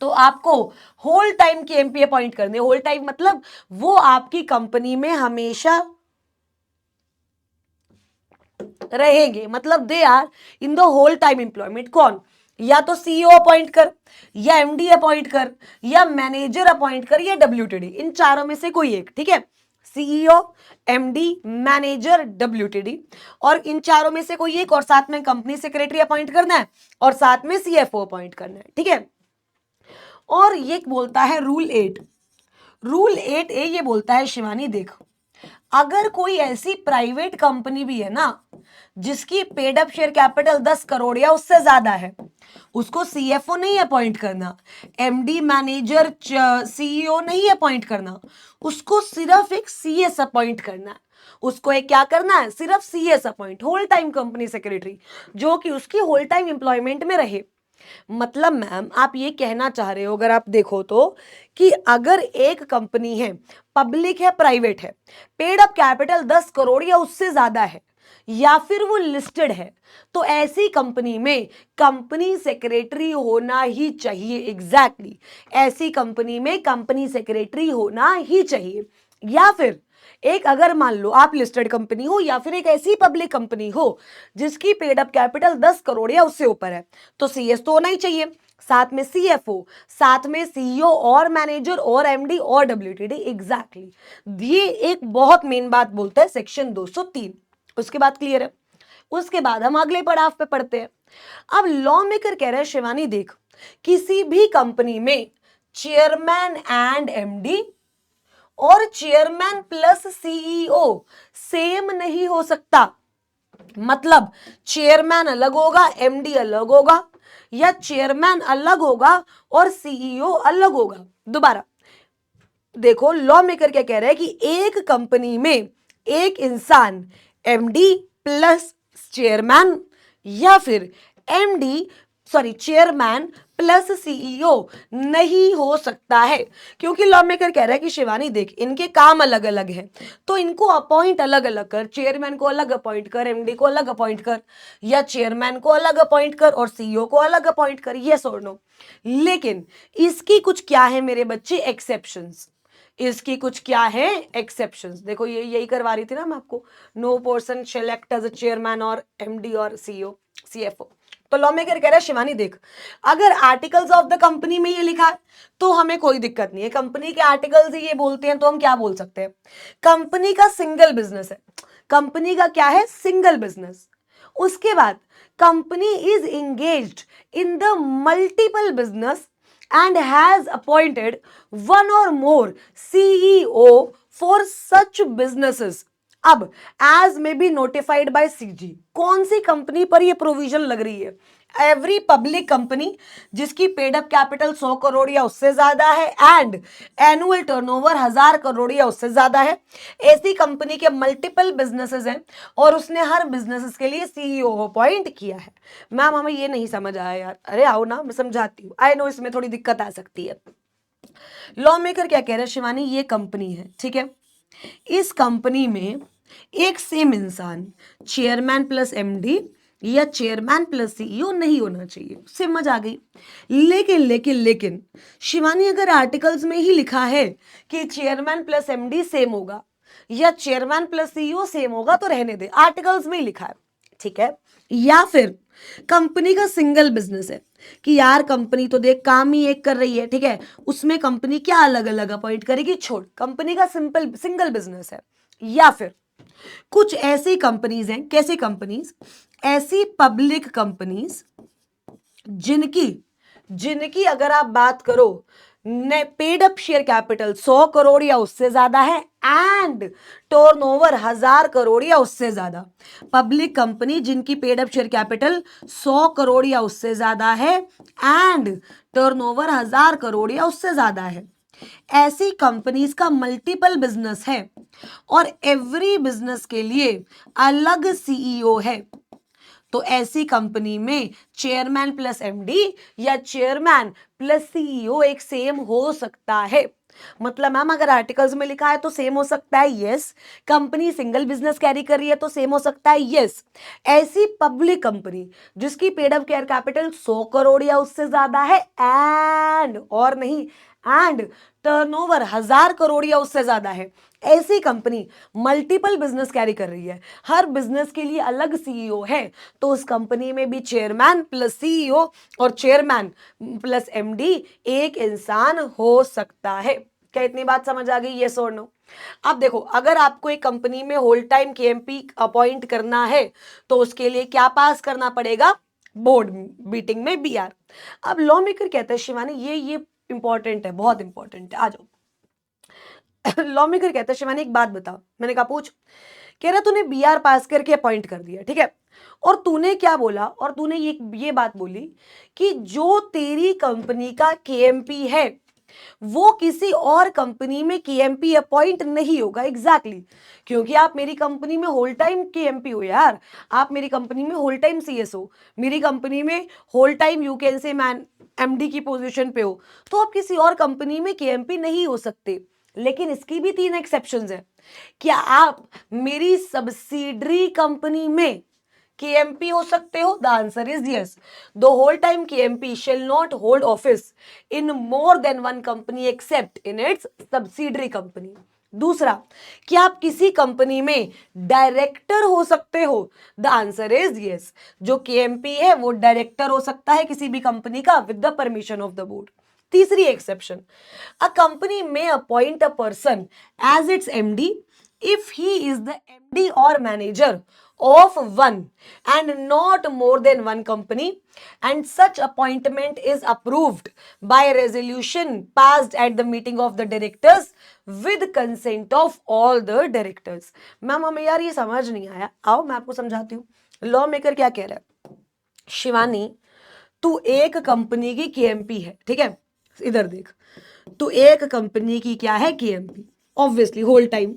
तो आपको होल टाइम के एमपी अपॉइंट करने। होल टाइम मतलब वो आपकी कंपनी में हमेशा रहेंगे, मतलब they are in the whole time employment. कौन, या तो सीईओ अपॉइंट कर, या एमडी अपॉइंट कर, या मैनेजर अपॉइंट कर, या डब्ल्यूटीडी, इन चारों में से कोई एक, ठीक है। सीईओ, एमडी, मैनेजर, डब्ल्यूटीडी, और इन चारों में से कोई एक, और साथ में कंपनी सेक्रेटरी अपॉइंट करना है, और साथ में सीएफओ अपॉइंट करना है, ठीक है। और ये बोलता है रूल 8, रूल 8A ये बोलता है शिवानी देख, अगर कोई ऐसी प्राइवेट कंपनी भी है ना जिसकी paid up share capital 10 crore या उससे ज्यादा है, उसको सीएफओ नहीं अपॉइंट करना, एमडी, मैनेजर, सीईओ नहीं अपॉइंट करना, उसको सिर्फ एक सीएस अपॉइंट करना है। उसको एक क्या करना है, सिर्फ CS appoint, whole time company secretary, जो कि उसकी होल टाइम एम्प्लॉयमेंट में रहे। मतलब मैम आप ये कहना चाह रहे हो, अगर आप देखो तो, कि अगर एक कंपनी है, पब्लिक है, प्राइवेट है, पेड अप कैपिटल 10 करोड़ या उससे ज्यादा है, या फिर वो लिस्टेड है, तो ऐसी कंपनी में कंपनी सेक्रेटरी होना ही चाहिए। एग्जैक्टली ऐसी कंपनी में कंपनी सेक्रेटरी होना ही चाहिए। या फिर एक, अगर मान लो आप लिस्टेड कंपनी हो या फिर एक ऐसी पब्लिक कंपनी हो जिसकी पेड अप कैपिटल 10 करोड़ या उससे ऊपर है, तो सीएस तो होना ही चाहिए, साथ में सीएफओ, साथ में सीईओ और मैनेजर और एमडी और डब्ल्यूटीडी। एग्जैक्टली ये एक बहुत मेन बात बोलता है सेक्शन 203। उसके बाद क्लियर है। उसके बाद हम अगले पड़ाव पे पढ़ते हैं। अब लॉ मेकर कह रहे हैं शिवानी देख, किसी भी कंपनी में चेयरमैन एंड एमडी और चेयरमैन प्लस सीईओ सेम नहीं हो सकता। मतलब चेयरमैन अलग होगा, एमडी अलग होगा, या चेयरमैन अलग होगा और सीईओ अलग होगा। दोबारा देखो, लॉ मेकर क्या कह रहा है कि एक कंपनी में एक इंसान एमडी प्लस चेयरमैन, या फिर चेयरमैन प्लस सीईओ नहीं हो सकता है, क्योंकि लॉ मेकर कह रहा है कि शिवानी देख, इनके काम अलग अलग हैं, तो इनको अपॉइंट अलग अलग कर, चेयरमैन को अलग अपॉइंट कर, एमडी को अलग अपॉइंट कर, या चेयरमैन को अलग अपॉइंट कर और सीईओ को अलग अपॉइंट कर, यस और नो। लेकिन इसकी कुछ क्या है मेरे बच्चे, एक्सेप्शंस। इसकी कुछ क्या है, एक्सेप्शंस। देखो ये यही करवा रही थी ना मैं आपको, no person shall act as a chairman और एमडी और सीईओ सीएफओ। तो लॉ मेकर कह रहा है शिवानी देख, अगर आर्टिकल्स ऑफ द कंपनी में ये लिखा है तो हमें कोई दिक्कत नहीं है, कंपनी के आर्टिकल्स ही ये बोलते हैं, तो हम क्या बोल सकते हैं, कंपनी का सिंगल बिजनेस है, कंपनी का क्या है, सिंगल बिजनेस। उसके बाद company is engaged in the multiple business and has appointed one or more CEO for such businesses. अब as may be notified by CG, कौन सी कंपनी पर ये प्रोविजन लग रही है, एवरी पब्लिक कंपनी जिसकी पेड अप कैपिटल 100 करोड़ या उससे ज्यादा है एंड एनुअल टर्नओवर 1000 करोड़ या उससे ज्यादा है, ऐसी कंपनी के मल्टीपल बिजनेसेस हैं और उसने हर बिजनेसेस के लिए सीईओ अपॉइंट किया है। मैम हमें ये नहीं समझ आया यार। अरे आओ ना, मैं समझाती हूँ। आई नो इसमें थोड़ी दिक्कत आ सकती है। लॉ मेकर क्या कह रहे हैं शिवानी, ये कंपनी है, ठीक है, इस कंपनी में एक सेम इंसान चेयरमैन प्लस एमडी या चेयरमैन प्लस सीईओ नहीं होना चाहिए। समझ आ गई। लेकिन लेकिन लेकिन शिवानी अगर आर्टिकल्स में ही लिखा है कि चेयरमैन प्लस एमडी सेम होगा या चेयरमैन प्लस सीईओ सेम होगा तो रहने दे, आर्टिकल्स में ही लिखा है, ठीक है। या फिर कंपनी का सिंगल बिजनेस है कि यार कंपनी तो देख काम ही एक कर रही है, ठीक है, उसमें कंपनी क्या अलग अलग अपॉइंट करेगी, छोड़, कंपनी का सिंगल बिजनेस है। या फिर कुछ ऐसी कंपनीज हैं, कैसी कंपनीज, ऐसी पब्लिक कंपनीज जिनकी जिनकी अगर आप बात करो paid up share capital 100 crore या उससे ज्यादा है एंड टर्नओवर 1000 करोड़ या उससे ज्यादा। पब्लिक कंपनी जिनकी paid up share capital 100 crore या उससे ज्यादा है एंड टर्नओवर 1000 करोड़ या उससे ज्यादा है, ऐसी कंपनीज का मल्टीपल बिजनेस है और एवरी बिजनेस के लिए अलग सीईओ है, तो ऐसी कंपनी में चेयरमैन प्लस एमडी या चेयरमैन प्लस सीईओ एक सेम हो सकता है। मतलब मैम अगर आर्टिकल्स में लिखा है तो सेम हो सकता है, yes. Company single business carry कर रही है तो सेम हो सकता है, यस। ऐसी पब्लिक कंपनी जिसकी paid up care capital 100 crore या उससे ज्यादा है एंड और नहीं एंड टर्नओवर 1000 करोड़ या उससे ज्यादा है, ऐसी कंपनी मल्टीपल बिजनेस कैरी कर रही है, हर बिजनेस के लिए अलग सीईओ है, तो उस कंपनी में भी चेयरमैन प्लस सीईओ और चेयरमैन प्लस एमडी एक इंसान हो सकता है। क्या इतनी बात समझ आ गई, यस और नो? अब देखो, अगर आपको एक कंपनी में होल टाइम केएमपी अपॉइंट करना है तो उसके लिए क्या पास करना पड़ेगा, बोर्ड मीटिंग में बीआर। अब लॉ मेकर कहते हैं शिवानी ये इंपॉर्टेंट है, बहुत इंपॉर्टेंट है, आ जाओ। लॉ मेकर कहता है शिवानी एक बात बता। मैंने कहा पूछ। कह रहा तूने बीआर पास करके अपॉइंट कर दिया, ठीक है, और तूने क्या बोला, और तूने ये बात बोली कि जो तेरी कंपनी का केएमपी है वो किसी और कंपनी में केएमपी अपॉइंट नहीं होगा। एग्जैक्टली क्योंकि आप मेरी कंपनी में होल टाइम केएमपी हो यार, आप मेरी कंपनी में होल टाइम सीएस हो, मेरी कंपनी में whole time you can say man MD की पोजीशन पे हो, तो आप किसी और कंपनी में केएमपी नहीं हो सकते। लेकिन इसकी भी 3 एक्सेप्शंस है। क्या आप मेरी सब्सिडरी कंपनी में केएमपी हो सकते हो? The answer is yes. The whole time KMP shall not hold office in more than one company except in its subsidiary company. दूसरा, क्या आप किसी कंपनी में डायरेक्टर हो सकते हो? The answer is yes. जो केएमपी है वो डायरेक्टर हो सकता है किसी भी कंपनी का with the permission of the board. तीसरी एक्सेप्शन, अ कंपनी में appoint a person as its MD if he is the MD or manager of one and not more than one company and such appointment is approved by resolution passed at the meeting of the directors with consent of all the directors। Ma'am हमें यार ये समझ नहीं आया, आओ मैं आपको समझाती हूँ। लॉ मेकर क्या कह रहा है, शिवानी तू एक कंपनी की केएमपी है, ठीक है, इधर देख, तू एक कंपनी की क्या है, केएमपी, ऑब्वियसली होल टाइम,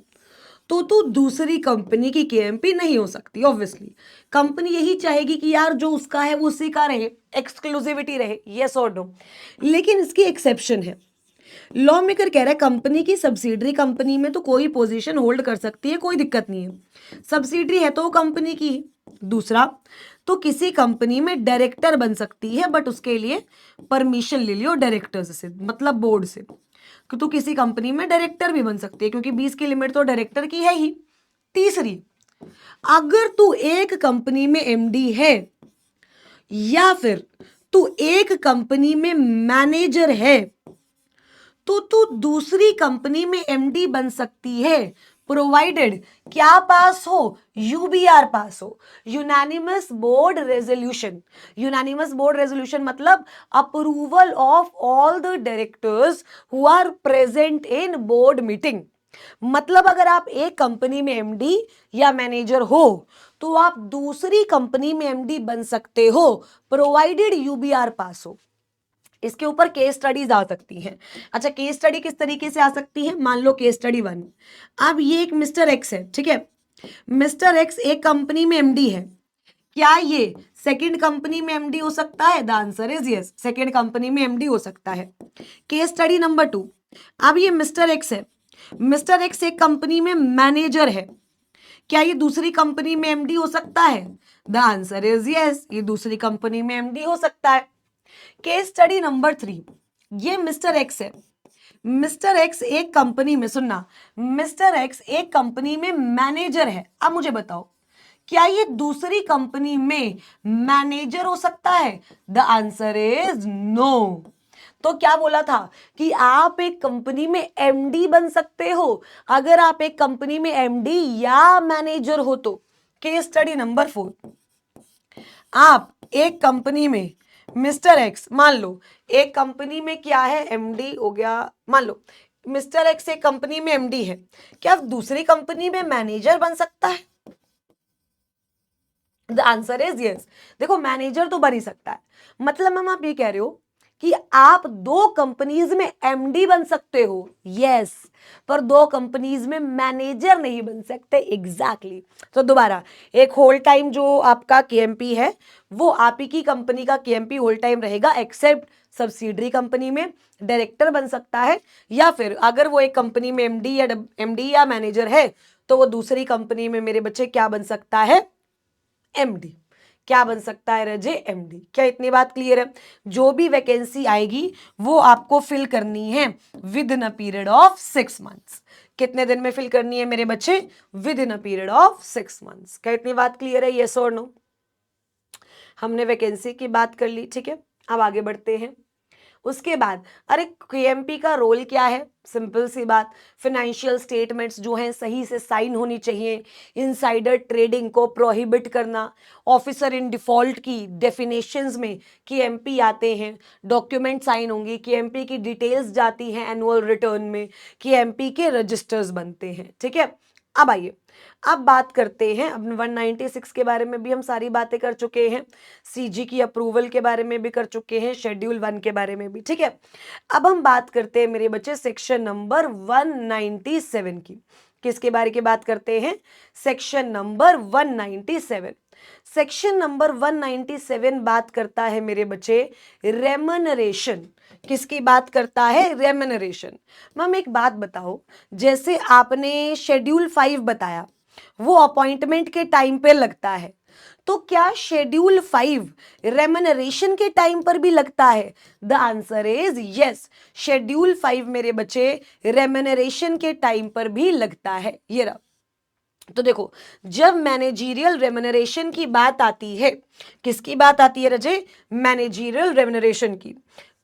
तो तू दूसरी कंपनी की केएमपी नहीं हो सकती। ऑब्वियसली कंपनी यही चाहेगी कि यार जो उसका है वो उसी का रहे, एक्सक्लूसिविटी रहे, यस और नो। लेकिन इसकी एक्सेप्शन है। लॉ मेकर कह रहा है कंपनी की सब्सिडरी कंपनी में तो कोई पोजीशन होल्ड कर सकती है, कोई दिक्कत नहीं है, सब्सिडरी है तो वो कंपनी की। दूसरा, तो किसी कंपनी में डायरेक्टर बन सकती है बट उसके लिए परमिशन ले लियो डायरेक्टर्स से, मतलब बोर्ड से, कि तू किसी कंपनी में डायरेक्टर भी बन सकती है क्योंकि 20 की लिमिट तो डायरेक्टर की है ही। तीसरी, अगर तू एक कंपनी में एमडी है या फिर तू एक कंपनी में मैनेजर है तो तू दूसरी कंपनी में एमडी बन सकती है, प्रोवाइडेड क्या पास हो, यूबीआर पास हो, unanimous board resolution. Unanimous board resolution मतलब approval of all the directors who are present in board meeting. मतलब अगर आप एक कंपनी में एमडी या मैनेजर हो तो आप दूसरी कंपनी में एमडी बन सकते हो, प्रोवाइडेड यूबीआर पास हो। इसके ऊपर केस स्टडीज आ सकती हैं। अच्छा, केस स्टडी किस तरीके से आ सकती है? मान लो केस स्टडी 1, अब ये एक मिस्टर एक्स है, ठीक है। मिस्टर एक्स एक कंपनी में एमडी है, क्या ये सेकंड कंपनी में एमडी हो सकता है? The answer is yes, second company में एमडी हो सकता है। केस स्टडी नंबर 2, अब ये मिस्टर एक्स है, मिस्टर एक्स एक कंपनी में मैनेजर है, क्या ये दूसरी कंपनी में एमडी हो सकता है? द आंसर इज यस, ये दूसरी कंपनी में एमडी हो सकता है। केस स्टडी नंबर 3, ये मिस्टर एक्स है, मिस्टर एक्स एक कंपनी में, सुनना, मिस्टर एक्स एक कंपनी में मैनेजर है। अब मुझे बताओ, क्या ये दूसरी कंपनी में मैनेजर हो सकता है? The answer is no. तो क्या बोला था कि आप एक कंपनी में एमडी बन सकते हो अगर आप एक कंपनी में एमडी या मैनेजर हो तो। केस स्टडी नंबर 4, आप एक कंपनी में मिस्टर एक्स, मान लो एक कंपनी में क्या है, एमडी हो गया, मान लो मिस्टर एक्स एक कंपनी में एमडी है, क्या दूसरी कंपनी में मैनेजर बन सकता है? The answer is yes. देखो मैनेजर तो बन ही सकता है, मतलब मैम आप ये कह रहे हो कि आप दो कंपनीज में एमडी बन सकते हो, यस, पर दो कंपनीज में मैनेजर नहीं बन सकते। एग्जैक्टली तो दोबारा, एक होल टाइम जो आपका केएमपी है वो आप ही की कंपनी का केएमपी होल टाइम रहेगा, एक्सेप्ट सब्सिडरी कंपनी में डायरेक्टर बन सकता है, या फिर अगर वो एक कंपनी में एमडी या मैनेजर है तो वो दूसरी कंपनी में मेरे बच्चे क्या बन सकता है? एमडी। क्या बन सकता है रजे? एमडी। क्या इतनी बात क्लियर है? जो भी वैकेंसी आएगी वो आपको फिल करनी है with in a period of 6 months. कितने दिन में फिल करनी है मेरे बच्चे? With in a period of 6 months. क्या इतनी बात क्लियर है? यस और नो? हमने वैकेंसी की बात कर ली, ठीक है। अब आगे बढ़ते हैं। उसके बाद अरे केएमपी का रोल क्या है? सिंपल सी बात, फाइनेंशियल स्टेटमेंट्स जो हैं सही से साइन होनी चाहिए, इनसाइडर ट्रेडिंग को प्रोहिबिट करना, ऑफिसर इन डिफॉल्ट की डेफिनेशंस में केएमपी आते हैं, डॉक्यूमेंट साइन होंगी, केएमपी की डिटेल्स जाती हैं एनुअल रिटर्न में, केएमपी के रजिस्टर्स बनते हैं, ठीक है। अब आइए, अब बात करते हैं, अब 196 के बारे में भी हम सारी बातें कर चुके हैं, सीजी की अप्रूवल के बारे में भी कर चुके हैं, शेड्यूल 1 के बारे में भी, ठीक है। अब हम बात करते हैं मेरे बच्चे सेक्शन नंबर 197 की। किसके बारे की बात करते हैं? Section number 197। सेक्शन नंबर 197 बात करता है मेरे बच्चे रेमनरेशन। किसकी बात करता है? रेमनरेशन। मैम एक बात बताओ, जैसे आपने शेड्यूल 5 बताया वो अपॉइंटमेंट के टाइम पे लगता है, तो क्या शेड्यूल 5 रेमनरेशन के टाइम पर भी लगता है? The answer is yes, schedule 5 मेरे बच्चे रेमनरेशन के टाइम पर भी लगता है। ये रहा। तो देखो, जब मैनेजीरियल रेमनरेशन की बात आती है, किसकी बात आती है रजे? मैनेजीरियल रेमनरेशन की,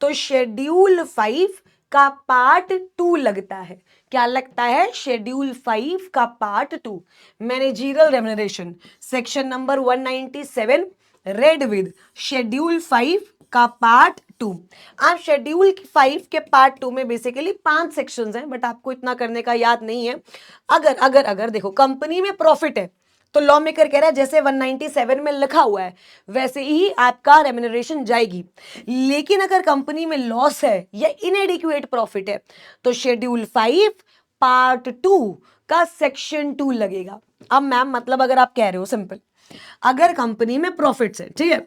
तो शेड्यूल 5 का पार्ट 2 लगता है। क्या लगता है? शेड्यूल 5 का part 2, managerial remuneration, section number 197 read with schedule 5 का पार्ट 2। आप शेड्यूल 5 के पार्ट 2 में बेसिकली 5 सेक्शंस हैं, बट आपको इतना करने का याद नहीं है। अगर अगर अगर देखो कंपनी में प्रॉफिट है तो लॉ मेकर कह रहा है जैसे 197 में लिखा हुआ है वैसे ही आपका रेम्यूनरेशन जाएगी, लेकिन अगर कंपनी में लॉस है या इनएडिक्वेट प्रॉफिट है तो शेड्यूल 5 पार्ट 2 का सेक्शन 2 लगेगा। अब मैम मतलब अगर आप कह रहे हो सिंपल, अगर कंपनी में प्रॉफिट्स है, ठीक है,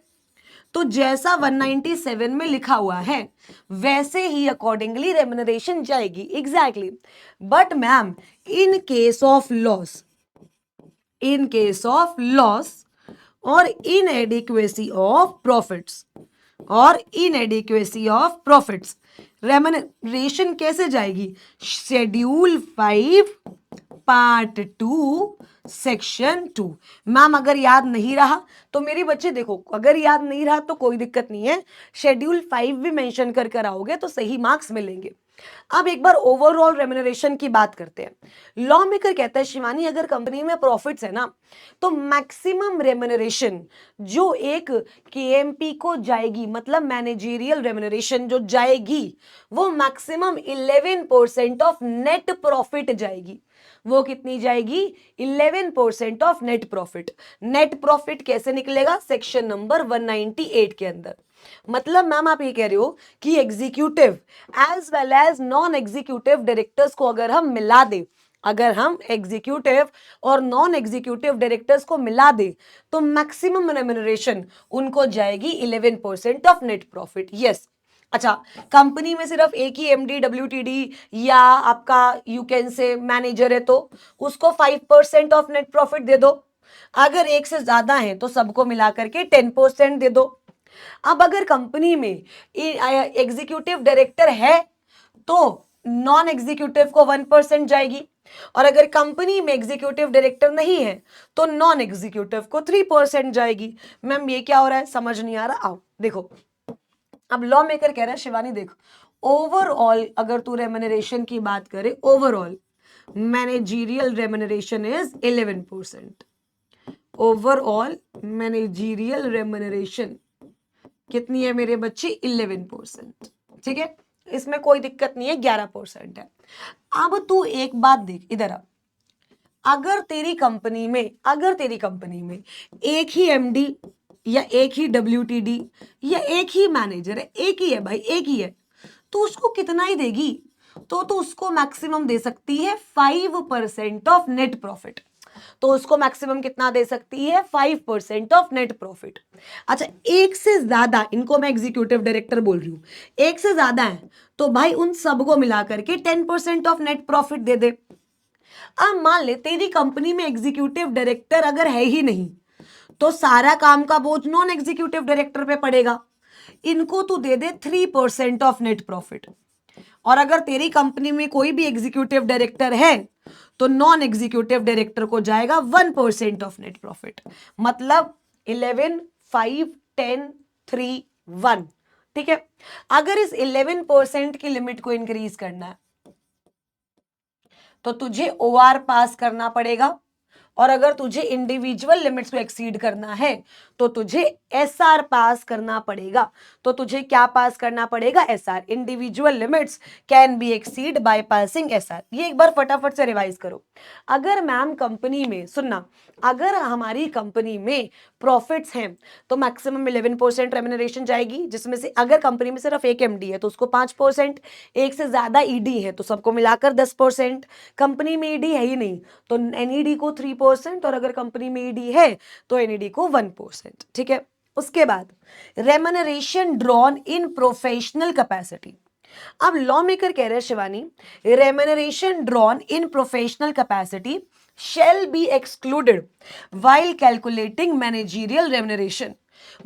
तो जैसा 197 में लिखा हुआ है वैसे ही अकॉर्डिंगली रेम्यूनरेशन जाएगी। Exactly. But ma'am in case of loss, in case of loss or inadequacy of profits और inadequacy of profits, रेमनरेशन कैसे जाएगी? Schedule 5 part 2 section 2। मैम अगर याद नहीं रहा तो मेरी बच्चे देखो, अगर याद नहीं रहा तो कोई दिक्कत नहीं है, शेड्यूल 5 भी मेंशन कर कर आओगे तो सही मार्क्स मिलेंगे। अब एक बार ओवरऑल रेम्यूनरेशन की बात करते हैं। लॉ मेकर कहता है शिवानी अगर कंपनी में प्रॉफिट्स है ना तो मैक्सिमम रेम्यूनरेशन जो एक केएमपी को जाएगी, मतलब मैनेजरियल रेम्यूनरेशन जो जाएगी वो मैक्सिमम 11% ऑफ नेट प्रॉफिट जाएगी। वो कितनी जाएगी 11% of net profit. Net profit कैसे निकलेगा, सेक्शन नंबर 198 के अंदर। मतलब मैम आप ये कह रहे हो कि executive as well as non executive directors को अगर हम मिला दें, अगर हम एग्जीक्यूटिव और नॉन एग्जीक्यूटिव डायरेक्टर्स को मिला दे तो मैक्सिमम रेम्यूनरेशन उनको जाएगी 11% ऑफ नेट प्रॉफिट। यस, अच्छा, कंपनी में सिर्फ एक ही एमडी डब्ल्यूटीडी या आपका यू कैन से मैनेजर है तो उसको 5% ऑफ नेट प्रॉफिट दे दो। अगर एक से ज्यादा है तो सबको मिलाकर के 10% दे दो। अब अगर कंपनी में एग्जीक्यूटिव डायरेक्टर है तो नॉन एग्जीक्यूटिव को 1% जाएगी, और अगर कंपनी में एग्जीक्यूटिव डायरेक्टर नहीं है तो नॉन एग्जीक्यूटिव को 3% जाएगी। मैम ये क्या हो रहा है, समझ नहीं आ रहा। आओ देखो, अब लॉ मेकर कह रहा है शिवानी देख, ओवरऑल अगर तू रेम्यूनरेशन की बात करे, overall managerial remuneration is 11%। Overall managerial remuneration कितनी है मेरे बच्चे, 11%। ठीक है, इसमें कोई दिक्कत नहीं है, 11% है। अब तू एक बात देख इधर आ, अगर तेरी कंपनी में एक ही एमडी या एक ही डब्ल्यूटीडी या एक ही मैनेजर है, एक ही है भाई, एक ही है, तो उसको कितना ही देगी, तो उसको मैक्सिमम दे सकती है 5% ऑफ नेट प्रॉफिट। तो उसको मैक्सिमम कितना दे सकती है, 5% ऑफ नेट प्रॉफिट। अच्छा, एक से ज्यादा, इनको मैं एग्जीक्यूटिव डायरेक्टर बोल रही हूं, एक से ज्यादा है तो भाई उन सबको मिलाकर के 10% ऑफ नेट प्रॉफिट दे दे। अब मान ले तेरी कंपनी में एग्जीक्यूटिव डायरेक्टर अगर है ही नहीं तो सारा काम का बोझ नॉन एग्जीक्यूटिव डायरेक्टर पे पड़ेगा, इनको तू दे दे 3% ऑफ नेट प्रॉफिट। और अगर तेरी कंपनी में कोई भी एग्जीक्यूटिव डायरेक्टर है तो नॉन एग्जीक्यूटिव डायरेक्टर को जाएगा 1% ऑफ नेट प्रॉफिट। मतलब 11, 5, 10, 3, 1। ठीक है, अगर इस 11% की लिमिट को इंक्रीज करना है तो तुझे ओआर पास करना पड़ेगा, और अगर तुझे इंडिविजुअल लिमिट्स को एक्सीड करना है तो तुझे एसआर पास करना पड़ेगा। तो तुझे क्या पास करना पड़ेगा, SR. Individual limits can be exceed by passing SR. ये एक बार फटाफट से रिवाइज करो। अगर मैम कंपनी में, सुनना, अगर हमारी कंपनी में प्रॉफिट्स हैं तो मैक्सिमम 11% रेम्यूनरेशन जाएगी, जिसमें से अगर कंपनी में सिर्फ एक एमडी है तो उसको 5%, एक से ज्यादा ईडी है तो सबको मिलाकर 10%, कंपनी में ईडी है ही नहीं तो एनईडी को 3%, और अगर कंपनी में ईडी है तो एनईडी को 1%। ठीक है, उसके बाद remuneration drawn in professional capacity. अब लॉ मेकर कह रहे हैं Shivani, remuneration drawn in professional capacity shall be excluded while calculating managerial remuneration।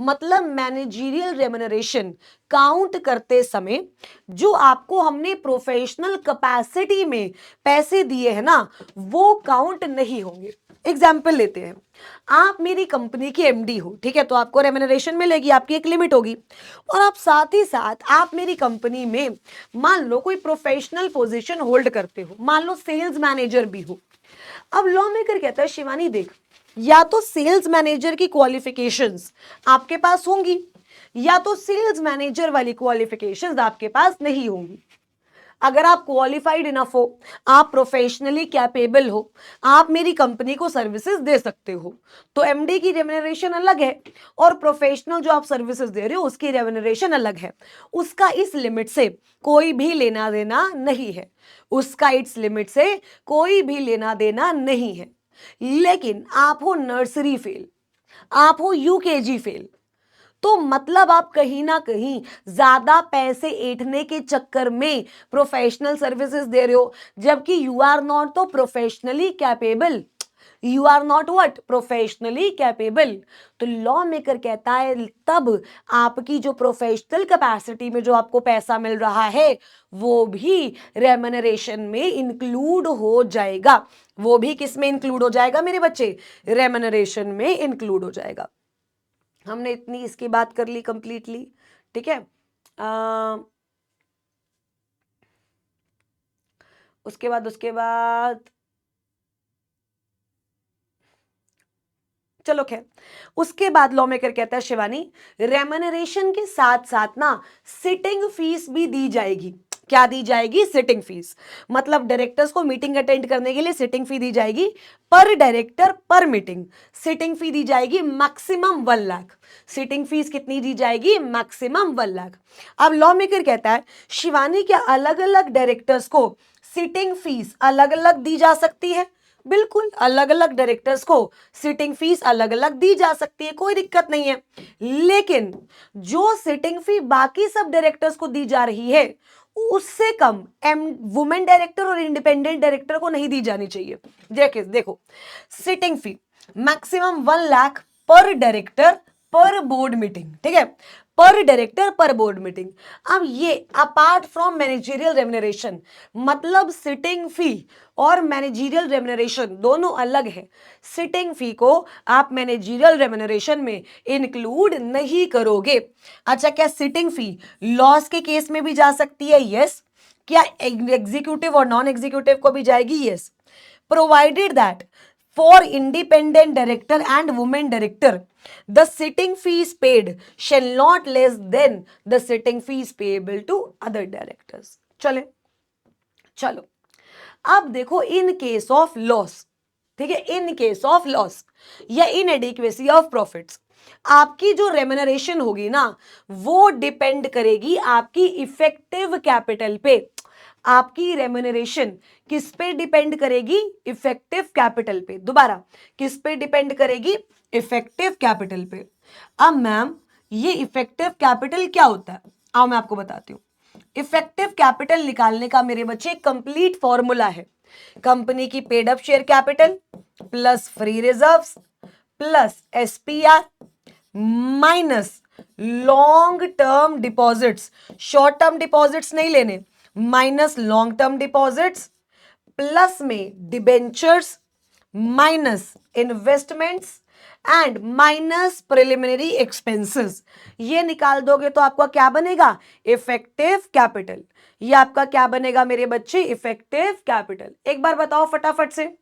मतलब मैनेजीरियल रेम्यूनरेशन काउंट करते समय जो आपको हमने प्रोफेशनल कैपेसिटी में पैसे दिए हैं ना, वो काउंट नहीं होंगे। एग्जाम्पल लेते हैं, आप मेरी कंपनी की एमडी हो, ठीक है, तो आपको रेम्यूनरेशन मिलेगी, आपकी एक लिमिट होगी, और आप साथ ही साथ आप मेरी कंपनी में मान लो कोई प्रोफेशनल पोजीशन होल्ड करते हो, मान लो सेल्स मैनेजर भी हो। अब लॉ मेकर कहता है शिवानी देख, या तो सेल्स मैनेजर की क्वालिफिकेशंस आपके पास होंगी या तो सेल्स मैनेजर वाली क्वालिफिकेशंस आपके पास नहीं होंगी। अगर आप क्वालिफाइड इनफ हो, आप प्रोफेशनली कैपेबल हो, आप मेरी कंपनी को सर्विसेज दे सकते हो, तो एमडी की रेम्यूनरेशन अलग है और प्रोफेशनल जो आप सर्विसेज दे रहे हो उसकी रेम्यूनरेशन अलग है। उसका इस लिमिट से कोई भी लेना देना नहीं है, उसका इस लिमिट से कोई भी लेना देना नहीं है। लेकिन आप हो नर्सरी फेल, आप हो यूकेजी फेल, तो मतलब आप कहीं ना कहीं ज्यादा पैसे ऐंठने के चक्कर में प्रोफेशनल सर्विसेज दे रहे हो, जबकि you are not too professionally capable, you are not what, professionally capable. तो लॉ मेकर कहता है तब आपकी जो प्रोफेशनल कैपेसिटी में जो आपको पैसा मिल रहा है वो भी रेम्यूनरेशन में इंक्लूड हो जाएगा। वो भी किस में इंक्लूड हो जाएगा मेरे बच्चे, रेम्यूनरेशन में इंक्लूड हो जाएगा। हमने इतनी इसकी बात कर ली कंप्लीटली। ठीक है, उसके बाद चलो खैर, उसके बाद लॉ मेकर कहता है शिवानी रेम्यूनरेशन के साथ साथ ना सिटिंग फीस भी दी जाएगी। क्या दी जाएगी? Sitting fees. मतलब डायरेक्टर्स को मीटिंग अटेंड करने के लिए सिटिंग फी दी जाएगी पर डायरेक्टर पर मीटिंग। सिटिंग फी दी जाएगी मैक्सिमम 1 लाख। सिटिंग फीस कितनी दी जाएगी? मैक्सिमम 1 लाख। अब लॉ मेकर कहता है शिवानी क्या अलग अलग डायरेक्टर्स को सिटिंग फीस अलग अलग दी जा सकती है? बिल्कुल, अलग अलग डायरेक्टर्स को सिटिंग फीस अलग अलग दी जा सकती है, कोई दिक्कत नहीं है। लेकिन जो सिटिंग फी बाकी सब डायरेक्टर्स को दी जा रही है उससे कम वुमेन डायरेक्टर और इंडिपेंडेंट डायरेक्टर को नहीं दी जानी चाहिए। देखो सिटिंग फी मैक्सिमम 1 लाख पर डायरेक्टर पर बोर्ड मीटिंग, ठीक है, पर डायरेक्टर पर बोर्ड मीटिंग। अब ये अपार्ट फ्रॉम मैनेजरियल रेम्युनरेशन, मतलब सिटिंग फी और मैनेजरियल रेम्युनरेशन दोनों अलग है। सिटिंग फी को आप मैनेजरियल रेम्युनरेशन में इंक्लूड नहीं करोगे। अच्छा, क्या सिटिंग फी लॉस के केस में भी जा सकती है? यस। क्या एग्जीक्यूटिव और नॉन एग्जीक्यूटिव को भी जाएगी? Yes, provided that for independent director and women director the sitting fees paid shall not less than the sitting fees payable to other directors। चलो अब देखो इन केस ऑफ लॉस, ठीक है, in case of loss या inadequacy of profits, आपकी जो remuneration होगी ना वो डिपेंड करेगी आपकी इफेक्टिव कैपिटल पे। आपकी रेम्युनरेशन किस पे डिपेंड करेगी? इफेक्टिव कैपिटल पे। दोबारा, किस पे डिपेंड करेगी? इफेक्टिव कैपिटल पे। अब मैम ये इफेक्टिव कैपिटल क्या होता है? आओ मैं आपको बताती हूं। इफेक्टिव कैपिटल निकालने का मेरे बच्चे कंप्लीट फॉर्मूला है। कंपनी की paid up share capital plus free reserves plus SPR minus long term deposits, short term deposits नहीं लेने, minus long term deposits plus में debentures minus investments and minus preliminary expenses. ये निकाल दोगे तो आपका क्या बनेगा? Effective capital. ये आपका क्या बनेगा मेरे बच्चे? Effective capital. एक बार बताओ फटाफट से,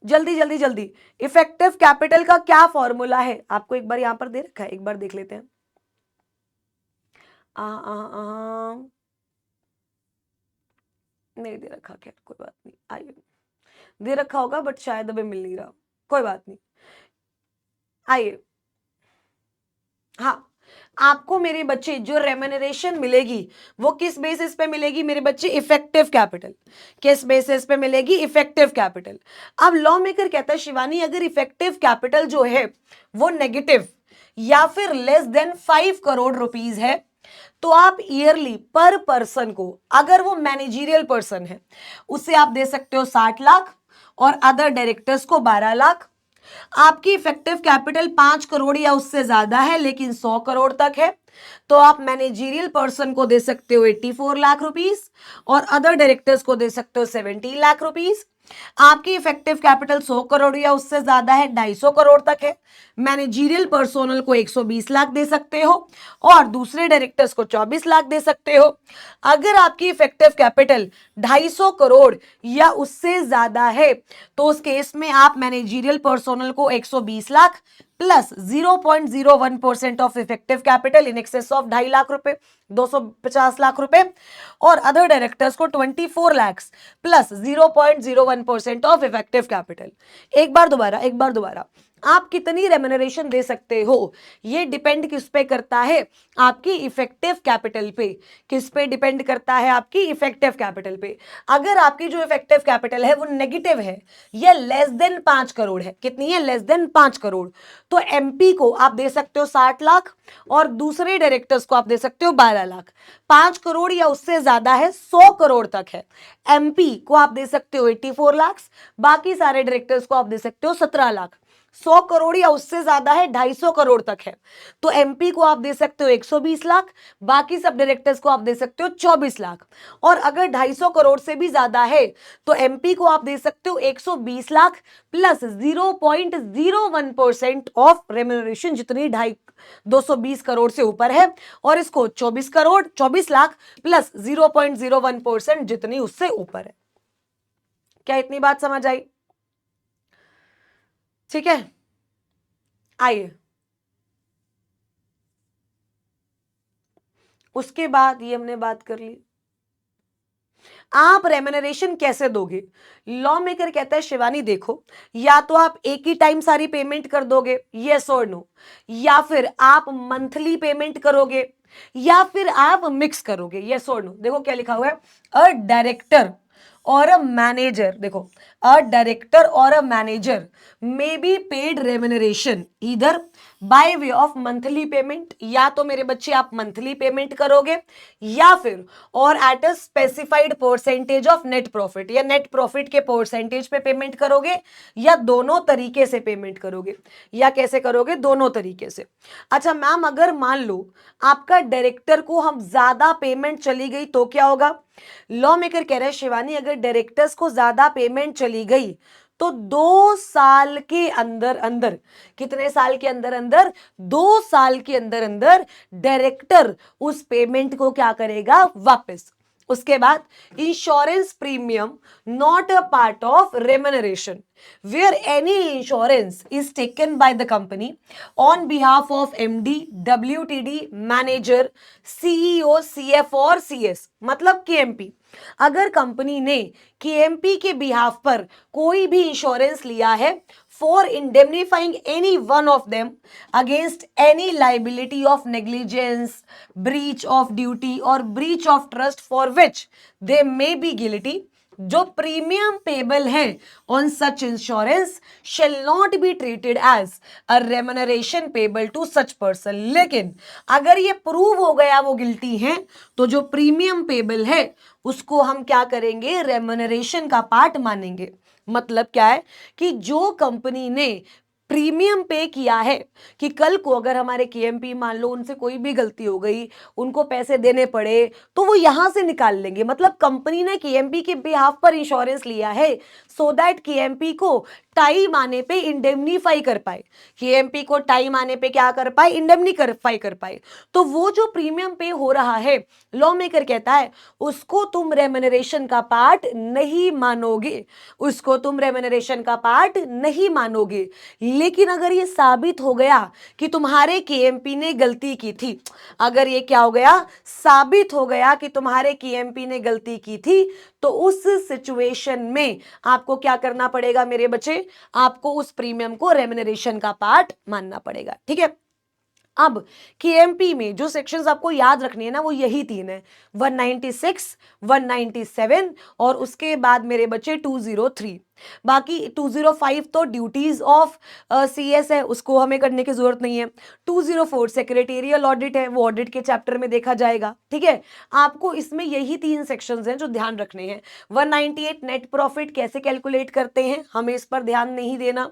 जल्दी जल्दी जल्दी, इफेक्टिव कैपिटल का क्या फॉर्मूला है? आपको एक बार यहां पर दे रखा है, एक बार देख लेते हैं। नहीं दे रखा, क्या, कोई बात नहीं, आइए, दे रखा होगा बट शायद अभी मिल नहीं रहा, कोई बात नहीं, आइए। हाँ, आपको मेरे बच्चे जो रेम्युनरेशन मिलेगी वो किस बेसिस पे मिलेगी मेरे बच्चे? Effective capital. किस बेसिस पे मिलेगी? Effective capital. अब लॉ मेकर कहता है शिवानी अगर इफेक्टिव कैपिटल जो है वो नेगेटिव या फिर लेस देन 5 करोड़ रुपीस है तो आप ईयरली पर पर्सन को, अगर वो मैनेजरियल पर्सन है उसे आप दे सकते हो 60 लाख और अदर डायरेक्टर्स को 12 लाख। आपकी इफेक्टिव कैपिटल 5 करोड़ या उससे ज्यादा है लेकिन 100 करोड़ तक है तो आप मैनेजरियल पर्सन को दे सकते हो 84 लाख रुपीस और अदर डायरेक्टर्स को दे सकते हो 70 लाख रुपीस। आपकी इफेक्टिव कैपिटल 100 करोड़ या उससे ज्यादा है, 250 करोड़ तक है, मैनेजरियल पर्सोनल को 120 लाख दे सकते हो और दूसरे डायरेक्टर्स को 24 लाख दे सकते हो। अगर आपकी इफेक्टिव कैपिटल 250 करोड़ या उससे ज्यादा है तो उस केस में आप मैनेजरियल पर्सोनल को 120 lakh plus 0.01% of effective capital in excess of 2.5 lakh रुपए, 250 लाख रुपए और अदर डायरेक्टर्स को 24 lakh plus 0.01% of effective capital. एक बार दोबारा, आप कितनी रेम्युनरेशन दे सकते हो ये डिपेंड किस पे करता है? आपकी इफेक्टिव कैपिटल पे। किस पे डिपेंड करता है? आपकी इफेक्टिव कैपिटल पे। अगर आपकी जो इफेक्टिव कैपिटल है वो नेगेटिव है या लेस देन 5 करोड़ है, कितनी है? लेस देन 5 करोड़, तो एमपी को आप दे सकते हो 60 लाख और दूसरे डायरेक्टर्स को आप दे सकते हो 12 लाख। 5 करोड़ या उससे ज्यादा है, 100 करोड़ तक है, एमपी को आप दे सकते हो 84 लाख, बाकी सारे डायरेक्टर्स को आप दे सकते हो 17 लाख। 100 करोड़ या उससे ज्यादा है, 250 करोड़ तक है तो एमपी को आप दे सकते हो 120 लाख, बाकी सब डायरेक्टर्स को आप दे सकते हो 24 लाख। और अगर 250 करोड़ से भी ज्यादा है तो एमपी को आप दे सकते हो 120 लाख प्लस 0.01% ऑफ रेम्युनरेशन जितनी 220 करोड़ से ऊपर है और इसको 24 लाख प्लस 0.01% जितनी उससे ऊपर है। क्या इतनी बात समझ आई? ठीक है, आइए उसके बाद ये हमने बात कर ली। आप रेम्युनरेशन कैसे दोगे? लॉ मेकर कहता है शिवानी देखो, या तो आप एक ही टाइम सारी पेमेंट कर दोगे, यस और नो, या फिर आप मंथली पेमेंट करोगे, या फिर आप मिक्स करोगे, यस और नो। देखो क्या लिखा हुआ है, अ डायरेक्टर और अ मैनेजर, देखो अ डायरेक्टर और a manager may be paid remuneration either by way of monthly payment, या तो मेरे बच्चे आप मंथली पेमेंट करोगे, या फिर और at a specified percentage of net profit, या नेट प्रॉफिट के परसेंटेज पे पेमेंट करोगे, या दोनों तरीके से पेमेंट करोगे, या कैसे करोगे, दोनों तरीके से। अच्छा मैम, अगर मान लो आपका डायरेक्टर को हम ज्यादा पेमेंट चली गई तो क्या होगा? लॉ मेकर कह रहे हैं शिवानी अगर डायरेक्टर्स को ज्यादा पेमेंट चली गई तो 2 साल के अंदर अंदर, कितने साल के अंदर अंदर? 2 साल के अंदर अंदर डायरेक्टर उस पेमेंट को क्या करेगा? वापस। उसके बाद insurance premium not a part of remuneration where any insurance is taken by the company on behalf of MD, WTD, manager, CEO, CF और CS, मतलब KMP। अगर कंपनी ने KMP के बिहाफ पर कोई भी इंश्योरेंस लिया है for indemnifying any one of them against any liability of negligence, breach of duty और breach of trust for which they may be guilty, जो प्रीमियम पेबल है on such insurance shall not be treated as a remuneration payable to such person. लेकिन अगर ये prove हो गया वो guilty है तो जो प्रीमियम पेबल है उसको हम क्या करेंगे? रेम्युनरेशन का पार्ट मानेंगे। मतलब क्या है कि जो कंपनी ने प्रीमियम पे किया है, कि कल को अगर हमारे केएमपी मान लो उनसे कोई भी गलती हो गई, उनको पैसे देने पड़े, तो वो यहां से निकाल लेंगे। मतलब कंपनी ने केएमपी के बिहाफ पर इंश्योरेंस लिया है सो दैट केएमपी को टाइम आने पे इंडेमनीफाई कर पाए, केएमपी को टाइम आने पे क्या कर पाए? इंडेमनीफाई कर पाए। तो वो जो प्रीमियम पे हो रहा है, लॉ मेकर कहता है उसको तुम रेम्युनरेशन का पार्ट नहीं मानोगे, उसको तुम रेम्युनरेशन का पार्ट नहीं मानोगे। लेकिन अगर ये साबित हो गया कि तुम्हारे केएमपी ने गलती की थी, अगर ये क्या हो गया? साबित हो गया कि तुम्हारे केएमपी ने गलती की थी, तो उस सिचुएशन में आपको क्या करना पड़ेगा मेरे बच्चे? आपको उस प्रीमियम को रेम्युनरेशन का पार्ट मानना पड़ेगा। ठीक है। अब केएमपी में जो सेक्शंस आपको याद रखने हैं ना, वो यही 3 है, 196, 197 और उसके बाद मेरे बच्चे 203। बाकी 205 तो ड्यूटीज ऑफ सीएस है, उसको हमें करने की जरूरत नहीं है। 204 सेक्रेटेरियल ऑडिट है, वो ऑडिट के चैप्टर में देखा जाएगा। ठीक है, आपको इसमें यही 3 सेक्शंस हैं जो ध्यान रखने हैं। 198 नेट प्रॉफिट कैसे कैलकुलेट करते हैं, हमें इस पर ध्यान नहीं देना।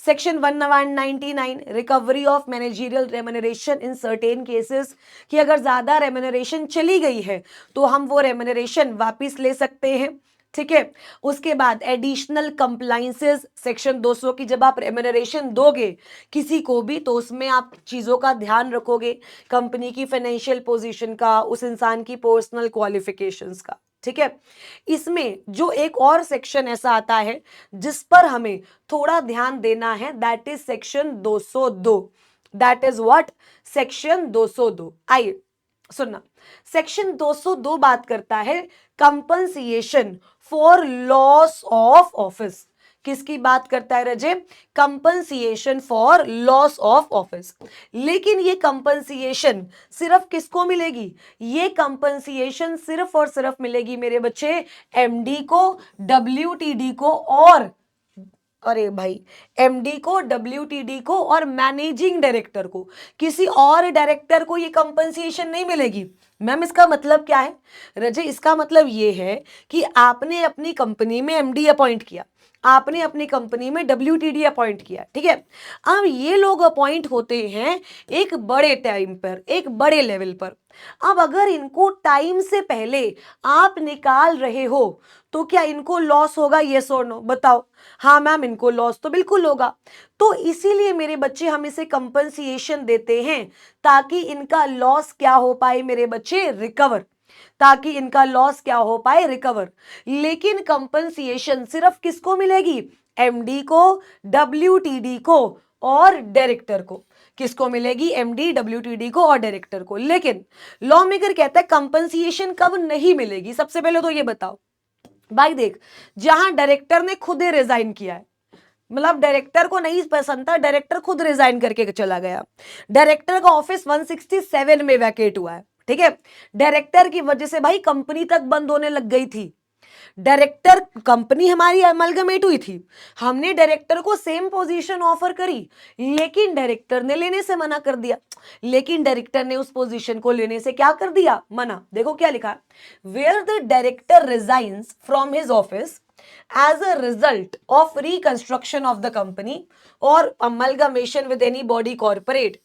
Section 199 recovery of managerial remuneration in certain cases, कि अगर ज्यादा रेम्युनरेशन चली गई है तो हम वो रेम्युनरेशन वापस ले सकते हैं। ठीक है, उसके बाद एडिशनल कंप्लाइंसेस सेक्शन 200 की, जब आप रेम्युनरेशन दोगे किसी को भी तो उसमें आप चीजों का ध्यान रखोगे, कंपनी की फाइनेंशियल पोजीशन का, उस इंसान की पर्सनल क्वालिफिकेशंस का। ठीक है, इसमें जो एक और सेक्शन ऐसा आता है जिस पर हमें थोड़ा ध्यान देना है, that is section 202। That is what? Section 202। आइए सुनना, सेक्शन 202 बात करता है कंपनसिएशन फॉर लॉस ऑफ ऑफिस। किसकी बात करता है रजे? कंपनसिएशन फॉर लॉस ऑफ ऑफिस। लेकिन ये कंपनसिएशन सिर्फ किसको मिलेगी? ये कंपनसिएशन सिर्फ और सिर्फ मिलेगी मेरे बच्चे एमडी को, डब्ल्यूटीडी को और, अरे भाई, एमडी को, डब्ल्यूटीडी को और मैनेजिंग डायरेक्टर को। किसी और डायरेक्टर को ये कंपनसेशन नहीं मिलेगी। मैम इसका मतलब क्या है? रजय इसका मतलब ये है कि आपने अपनी कंपनी में एमडी अपॉइंट किया, आपने अपनी कंपनी में डब्ल्यूटीडी अपॉइंट किया। ठीक है, अब ये लोग अपॉइंट होते हैं एक बड़े टाइम पर, एक बड़े लेवल पर। अब अगर इनको टाइम से पहले आप निकाल रहे हो तो क्या इनको लॉस होगा? यस और नो बताओ। हाँ मैम, इनको लॉस तो बिल्कुल होगा। तो इसीलिए मेरे बच्चे हम इसे कंपनसिएशन देते हैं ताकि इनका लॉस क्या हो पाए मेरे बच्चे? रिकवर, ताकि इनका लॉस क्या हो पाए? रिकवर। लेकिन कंपनसिएशन सिर्फ किसको मिलेगी? एमडी को, डब्ल्यूटीडी को और डायरेक्टर को। किसको मिलेगी? एमडी, डब्ल्यूटीडी को और डायरेक्टर को। लेकिन लॉ मेकर कहता है कंपनसेशन कब नहीं मिलेगी? सबसे पहले तो ये बताओ भाई, देख जहां डायरेक्टर ने खुद ही रिजाइन किया है, मतलब डायरेक्टर को नहीं पसंद था, डायरेक्टर खुद रिजाइन करके चला गया, डायरेक्टर का ऑफिस 167 में वैकेट हुआ है, ठीक है, डायरेक्टर की वजह से भाई कंपनी तक बंद होने लग गई थी। डायरेक्टर, कंपनी हमारी अमलगमेट हुई थी, हमने डायरेक्टर को सेम पोजीशन ऑफर करी, लेकिन डायरेक्टर ने लेने से मना कर दिया। लेकिन डायरेक्टर ने उस पोजीशन को लेने से क्या कर दिया? मना। देखो क्या लिखा, where the director resigns from his office as a result of reconstruction of the company or amalgamation with any body corporate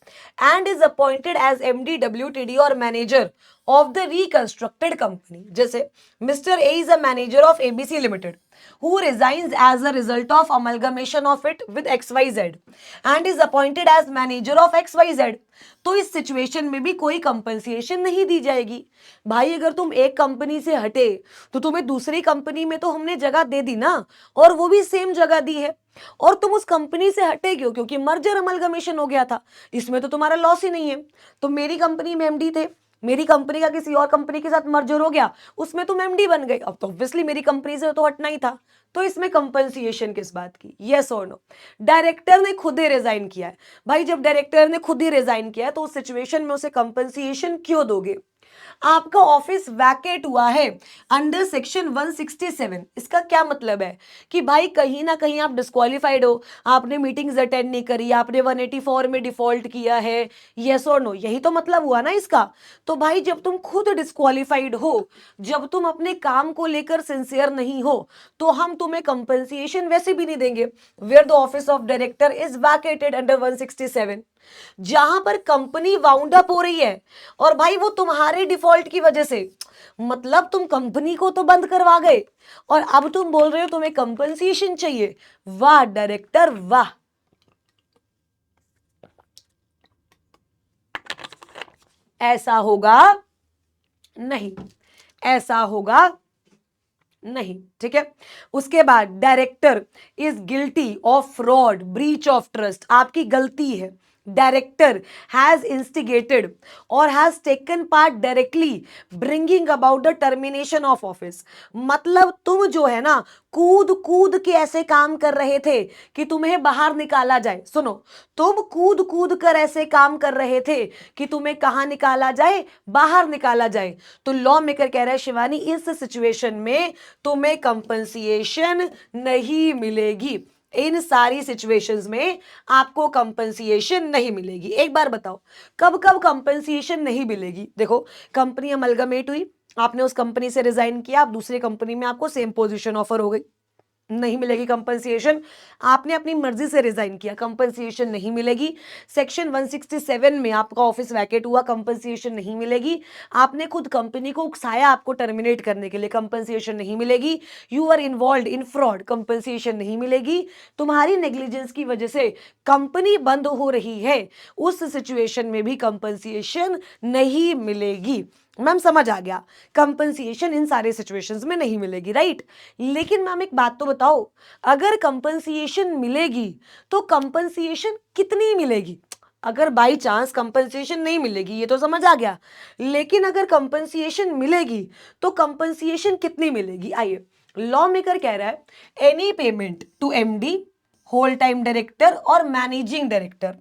and is appointed as MD, WTD or manager of the reconstructed company. जैसे Mr. A is a manager of ABC Limited who resigns as a result of amalgamation of it with XYZ and is appointed as manager of XYZ. तो इस situation में भी कोई compensation नहीं दी जाएगी। भाई अगर तुम एक कंपनी से हटे तो तुम्हें दूसरी कंपनी में तो हमने जगह दे दी ना, और वो भी सेम जगह दी है, और तुम उस कंपनी से हटे क्यों? क्योंकि मर्जर अमलगमेशन हो गया था, इसमें तो तुम्हारा लॉस ही नहीं है। तो मेरी कंपनी में एमडी थे, मेरी कंपनी का किसी और कंपनी के साथ मर्जर हो गया, उसमें तुम एमडी बन गए, अब तो ऑब्वियसली मेरी कंपनी से तो हटना ही था। तो इसमें कंपनसेशन किस बात की? यस और नो? डायरेक्टर ने खुद ही रिजाइन किया है। भाई जब डायरेक्टर ने खुद ही रिजाइन किया है तो उस सिचुएशन में उसे कंपनसेशन क्यों दोगे? आपका ऑफिस वैकेट हुआ है अंडर सेक्शन 167। इसका क्या मतलब है कि भाई कहीं ना कहीं आप डिस्क्वालिफाइड हो, आपने मीटिंग्स अटेंड नहीं करी, आपने 184 में डिफॉल्ट किया है, यस और नो? यही तो मतलब हुआ ना इसका। तो भाई जब तुम खुद डिस्क्वालिफाइड हो, जब तुम अपने काम को लेकर सिंसियर नहीं हो, तो हम तुम्हें कंपनसेशन वैसे भी नहीं देंगे। Where the office of director is vacated under 167, जहां पर कंपनी वाउंड अप हो रही है, और भाई वो तुम्हारे डिफॉल्ट की वजह से, मतलब तुम कंपनी को तो बंद करवा गए और अब तुम बोल रहे हो तुम्हें कंपनसेशन चाहिए। वाह डायरेक्टर वाह। ऐसा होगा नहीं, ऐसा होगा नहीं, ठीक है। उसके बाद director is guilty of fraud, breach of trust, आपकी गलती है। डायरेक्टर हैज इंस्टिगेटेड और has taken part directly bringing about the termination of office. मतलब तुम जो है ना कूद कूद के ऐसे काम कर रहे थे कि तुम्हें बाहर निकाला जाए। सुनो, तुम कूद कूद कर ऐसे काम कर रहे थे कि तुम्हें कहां निकाला जाए? बाहर निकाला जाए। तो लॉ मेकर कह रहा है शिवानी इस सिचुएशन में तुम्हें कंपनसेशन नहीं मिलेगी। इन सारी सिचुएशंस में आपको कंपनसेशन नहीं मिलेगी। एक बार बताओ कब कब कंपनसेशन नहीं मिलेगी? देखो, कंपनी अमलगमेट हुई, आपने उस कंपनी से रिजाइन किया, आप दूसरी कंपनी में आपको सेम पोजीशन ऑफर हो गई, नहीं मिलेगी कंपनसेशन। आपने अपनी मर्जी से रिजाइन किया, कंपनसेशन नहीं मिलेगी। सेक्शन 167 में आपका ऑफिस वैकेट हुआ, कंपनसेशन नहीं मिलेगी। आपने खुद कंपनी को उकसाया आपको टर्मिनेट करने के लिए, कंपनसेशन नहीं मिलेगी। You are involve in fraud, compensation नहीं मिलेगी। तुम्हारी नेग्लिजेंस की वजह से कंपनी बंद हो रही है, उस सिचुएशन में भी कंपनसेशन नहीं मिलेगी। मैम समझ आ गया, कंपनसेशन इन सारे सिचुएशंस में नहीं मिलेगी, राइट। लेकिन मैम एक बात तो बताओ, अगर कंपनसेशन मिलेगी तो कंपनसेशन कितनी मिलेगी? अगर बाई चांस कंपनसेशन नहीं मिलेगी ये तो समझ आ गया, लेकिन अगर कंपनसेशन मिलेगी तो कंपनसेशन कितनी मिलेगी? आइए, लॉ मेकर कह रहा है any payment to MD, whole time director और managing director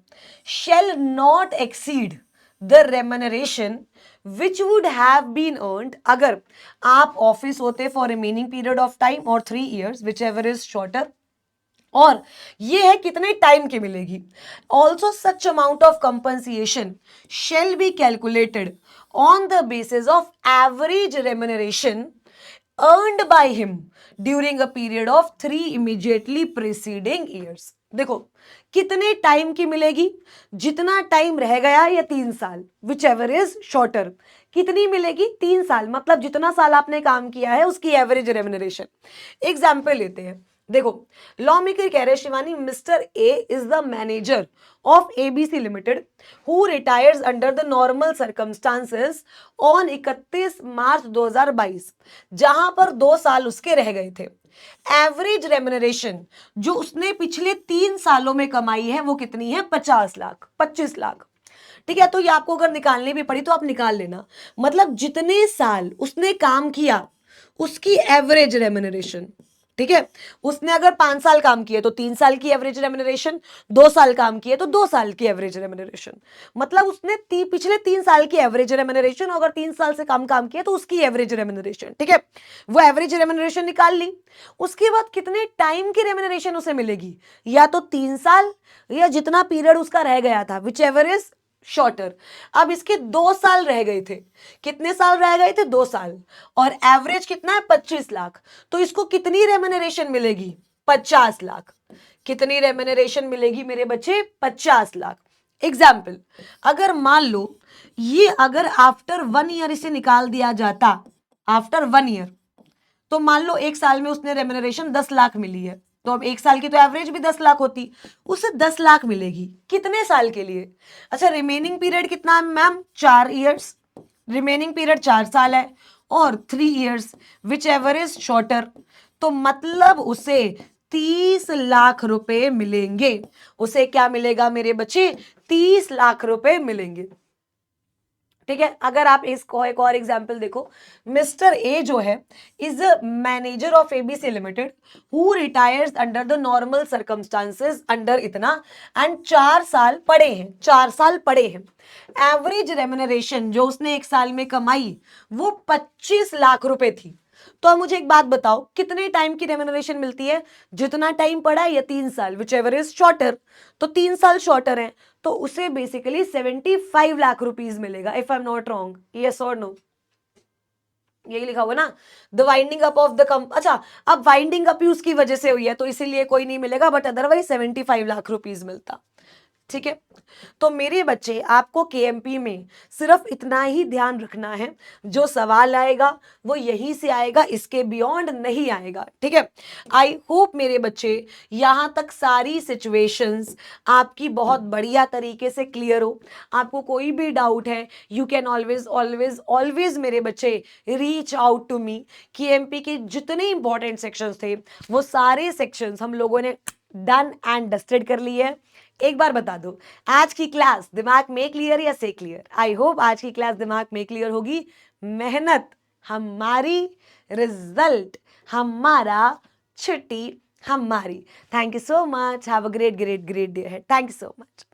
shall not exceed the remuneration which would have been earned अगर आप ऑफिस होते for remaining period of time और 3 years whichever is shorter, और ये है कितने टाइम की मिलेगी। Also such amount of compensation shall be calculated on the basis of average remuneration earned by him during a period of 3 immediately preceding years। देखो कितने time की मिलेगी? जितना टाइम रह गया या 3 साल, विच एवर इज शॉर्टर। कितनी मिलेगी? 3 साल, मतलब जितना साल आपने काम किया है उसकी एवरेज रेम्यूनरेशन। एग्जाम्पल लेते हैं, देखो लॉ मेकर कह रहे हैं Shivani mister A is the manager of ABC limited who retires under the normal circumstances on 31 मार्च 2022, जहां पर 2 साल उसके रह गए थे। एवरेज रेम्युनरेशन जो उसने पिछले 3 सालों में कमाई है वो कितनी है? 50 लाख, 25 लाख। ठीक है, तो ये आपको अगर निकालनी भी पड़ी तो आप निकाल लेना। मतलब जितने साल उसने काम किया उसकी एवरेज रेम्युनरेशन। ठीक है, उसने अगर 5 साल काम किए तो 3 साल की एवरेज रेम्युनरेशन, 2 साल काम किए तो 2 साल की एवरेज रेम्युनरेशन। मतलब उसने पिछले 3 साल की एवरेज रेम्युनरेशन, अगर 3 साल से कम काम किया तो उसकी एवरेज रेम्युनरेशन। ठीक है, वो एवरेज रेम्युनरेशन निकाल ली। उसके बाद कितने टाइम की रेम्युनरेशन उसे मिलेगी? या तो 3 साल या जितना पीरियड उसका रह गया था, विच एवर इज शॉर्टर। अब इसके 2 साल रह गए थे। कितने साल रह गए थे? 2 साल। और एवरेज कितना है? 25 लाख। तो इसको कितनी रेम्युनरेशन मिलेगी? 50 लाख। कितनी रेम्युनरेशन मिलेगी मेरे बच्चे? 50 लाख। एग्जाम्पल, अगर मान लो ये अगर आफ्टर 1 ईयर इसे निकाल दिया जाता, आफ्टर 1 ईयर, तो मान लो 1 साल में उसने रेम्युनरेशन 10 लाख मिली है, तो अब 1 साल की तो एवरेज भी 10 लाख होती, उसे 10 लाख मिलेगी। कितने साल के लिए? अच्छा, रिमेनिंग पीरियड कितना है मैम? 4 ईयर्स। रिमेनिंग पीरियड 4 साल है और 3 years, which ever is shorter. तो मतलब उसे 30 लाख रुपए मिलेंगे। उसे क्या मिलेगा मेरे बच्चे? 30 लाख रुपए मिलेंगे। ठीक है, अगर आप इसको एक और एग्जांपल देखो, मिस्टर ए जो है is manager of ABC limited who retires under the normal circumstances under इतना एंड 4 साल पड़े हैं, 4 साल पड़े हैं। एवरेज रेम्युनरेशन जो उसने 1 साल में कमाई वो 25 लाख रुपए थी। तो अब मुझे एक बात बताओ, कितने टाइम की रेम्युनरेशन मिलती है? जितना टाइम पड़ा है या 3 साल, विच एवर इज शॉर्टर। तो 3 साल शॉर्टर है तो उसे बेसिकली 75 लाख रुपीज मिलेगा, if I am not wrong. Yes और नो? यही लिखा हुआ ना, the winding up of the कम। अच्छा, अब वाइंडिंग अप ही उसकी वजह से हुई है तो इसीलिए कोई नहीं मिलेगा, बट अदरवाइज 75 लाख रुपीज मिलता। ठीक है, तो मेरे बच्चे आपको केएमपी में सिर्फ इतना ही ध्यान रखना है, जो सवाल आएगा वो यहीं से आएगा, इसके बियॉन्ड नहीं आएगा। ठीक है, आई होप मेरे बच्चे यहाँ तक सारी सिचुएशंस आपकी बहुत बढ़िया तरीके से क्लियर हो। आपको कोई भी डाउट है, you can always always always मेरे बच्चे reach out to me. KMP के जितने इंपॉर्टेंट सेक्शंस थे वो सारे सेक्शंस हम लोगों ने डन एंड डस्टेड कर लिए है। एक बार बता दो, आज की क्लास दिमाग में क्लियर या से क्लियर? आई होप आज की क्लास दिमाग में क्लियर होगी। मेहनत हमारी, रिजल्ट हमारा, छुट्टी हमारी। Thank you so much, have a great great great day है। Thank you so much.